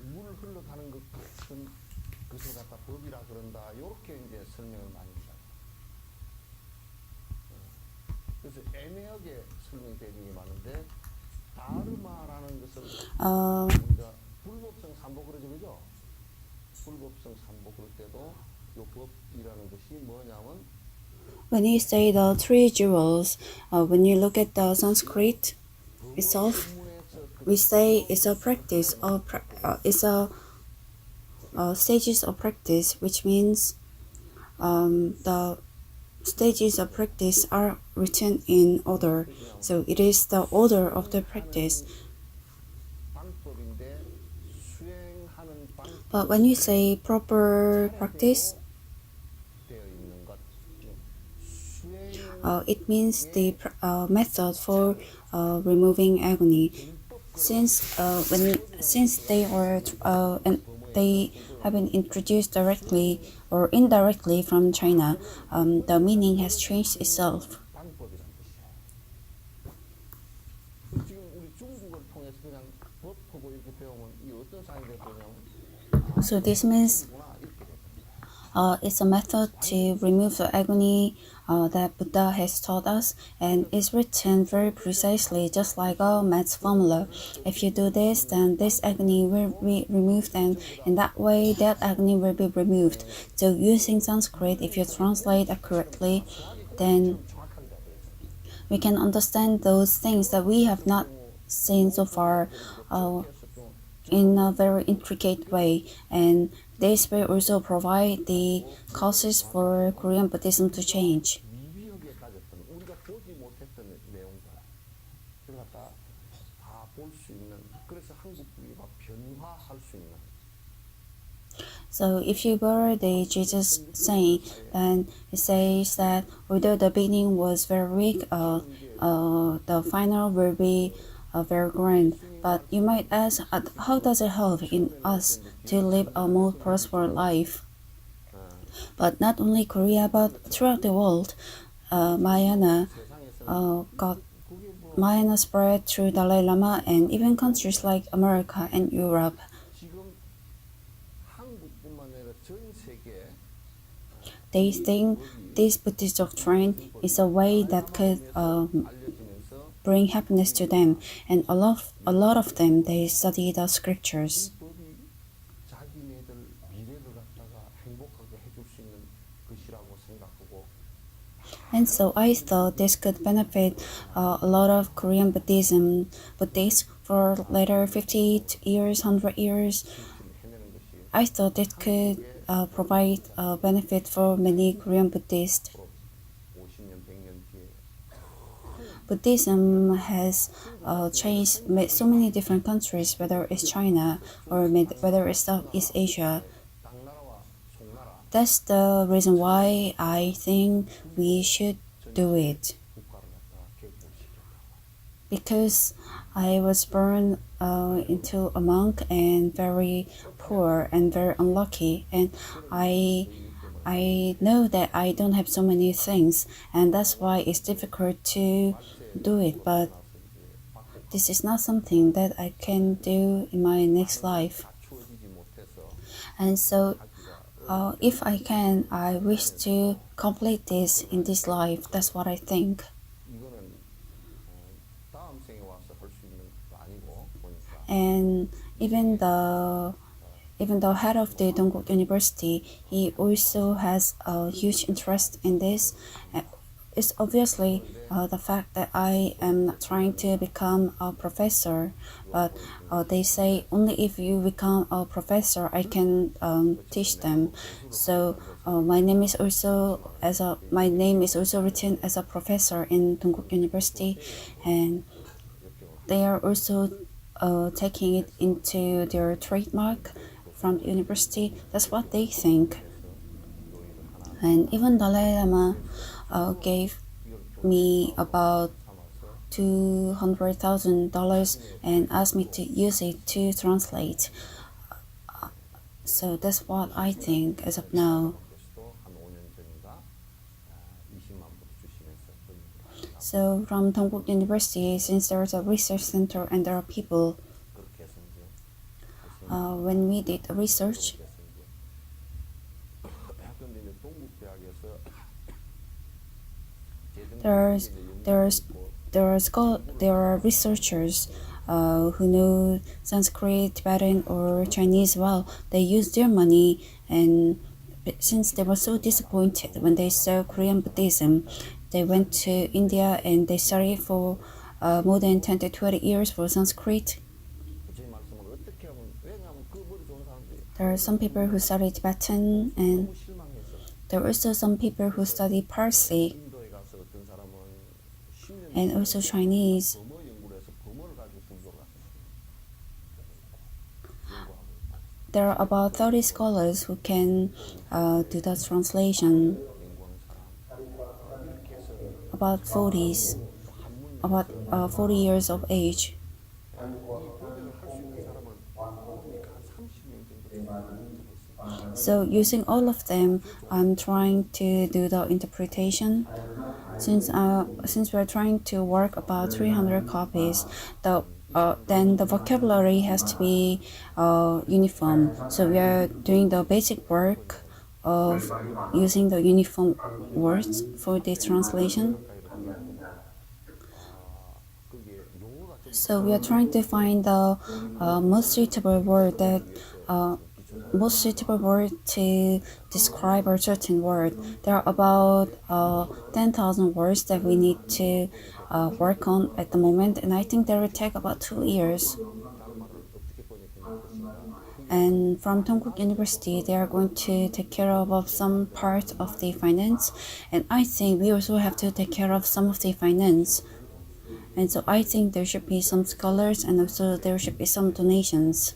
when you say the three jewels, when you look at the Sanskrit itself, we say it's a practice or it's a stages of practice, which means the stages of practice are written in order. So it is the order of the practice. But when you say proper practice, it means the method for removing agony. Since they have been introduced directly or indirectly from China, the meaning has changed itself. So this means it's a method to remove the agony that Buddha has taught us, and it's written very precisely, just like a maths formula. If you do this, then this agony will be removed, and in that way, that agony will be removed. So using Sanskrit, if you translate accurately, then we can understand those things that we have not seen so far in a very intricate way, and this will also provide the causes for Korean Buddhism to change. So if you borrow the Jesus saying, then it says that although the beginning was very weak, the final will be very grand. But you might ask, how does it help in us to live a more prosperous life? But not only Korea, but throughout the world, Mahayana spread through Dalai Lama, and even countries like America and Europe. They think this Buddhist doctrine is a way that could bring happiness to them, and a lot of them, they study the scriptures. And so I thought this could benefit a lot of Korean Buddhists for later 50 years, 100 years. I thought it could provide a benefit for many Korean Buddhists. Buddhism has changed so many different countries, whether it's China or whether it's Southeast Asia. That's the reason why I think we should do it. Because I was born into a monk and very poor and very unlucky, and I know that I don't have so many things, and that's why it's difficult to do it. But this is not something that I can do in my next life. And so if I can, I wish to complete this in this life. That's what I think. And even the head of the Dongguk University, he also has a huge interest in this. it's obviously the fact that I am not trying to become a professor, but they say only if you become a professor I can teach them. So my name is also written as a professor in Dongguk University, and they are also taking it into their trademark from the university. That's what they think. And even Dalai Lama gave me about $200,000 and asked me to use it to translate. So that's what I think as of now. So from Dongguk University, since there's a research center and there are people, when we did research, there's there's there are researchers who know Sanskrit, Tibetan, or Chinese well. They use their money, and since they were so disappointed when they saw Korean Buddhism, they went to India and they studied for more than 10 to 20 years for Sanskrit. There are some people who study Tibetan, and there are also some people who study Parsi and also Chinese. There are about 30 scholars who can do the translation. About 40s, about 40 years of age. So using all of them, I'm trying to do the interpretation. Since we're trying to work about 300 copies, then the vocabulary has to be uniform. So we are doing the basic work of using the uniform words for the translation. So we are trying to find the most suitable word to describe a certain word. There are about 10,000 words that we need to work on at the moment, and I think that will take about 2 years. And from Dongguk University, they are going to take care of some part of the finance, and I think we also have to take care of some of the finance. And so I think there should be some scholars, and also there should be some donations.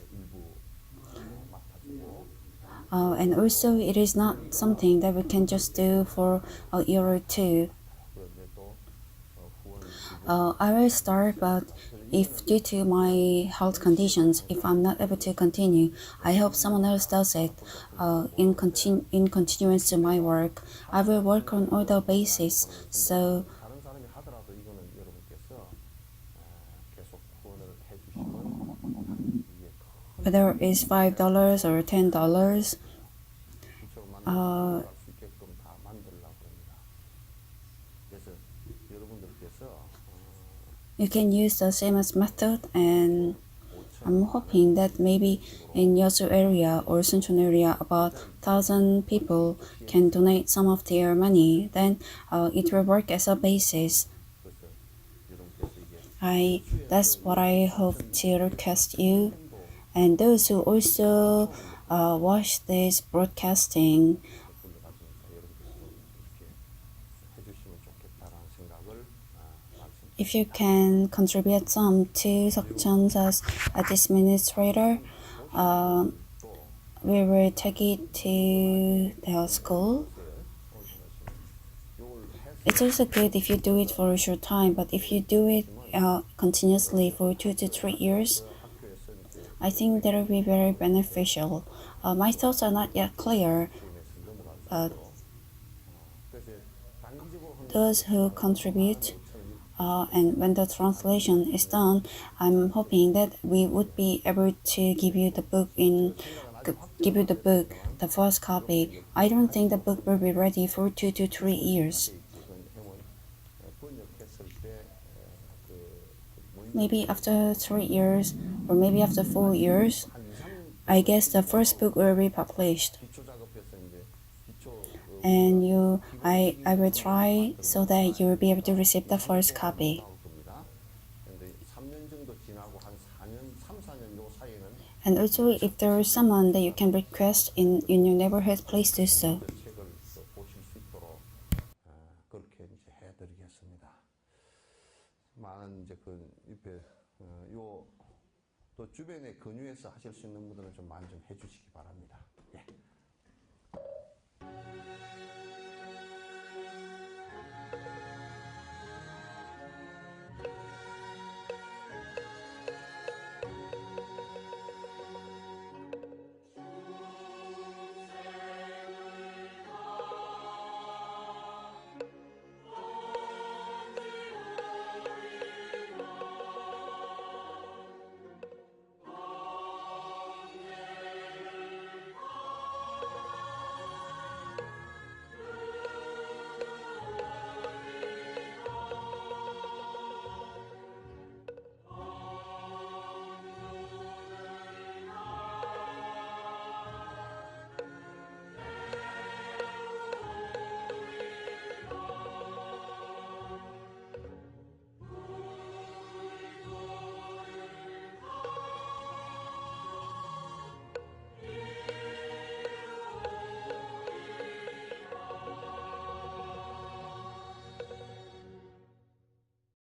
And also it is not something that we can just do for a year or two. I will start, but if due to my health conditions, if I'm not able to continue, I hope someone else does it in continuance to my work. I will work on other basis. So whether it's $5 or $10, you can use the same as method, and I'm hoping that maybe in Yeosu area or Suncheon area about 1,000 people can donate some of their money. Then it will work as a basis. That's what I hope to request you, and those who also watch this broadcasting. If you can contribute some to Seokcheon's as administrator, we will take it to their school. It's also good if you do it for a short time, but if you do it continuously for 2 to 3 years, I think that will be very beneficial. My thoughts are not yet clear, but those who contribute, and when the translation is done, I'm hoping that we would be able to give you the book, the first copy. I don't think the book will be ready for 2 to 3 years. Maybe after 3 years, or maybe after 4 years, I guess the first book will be published. and I will try so that you will be able to receive the first copy. 나올 겁니다. 근데 3년 정도 지나고 한 4년, 3, 4년 요 사이에는 And also, if there is someone that you can request in your neighborhood, please do so. 책을 보실 수 있도록 그렇게 이제 해드리겠습니다. 많은 이제 그 옆에 요 또 주변에 근유해서 하실 수 있는 분들은 좀 많이 좀 해주시기 바랍니다. 예.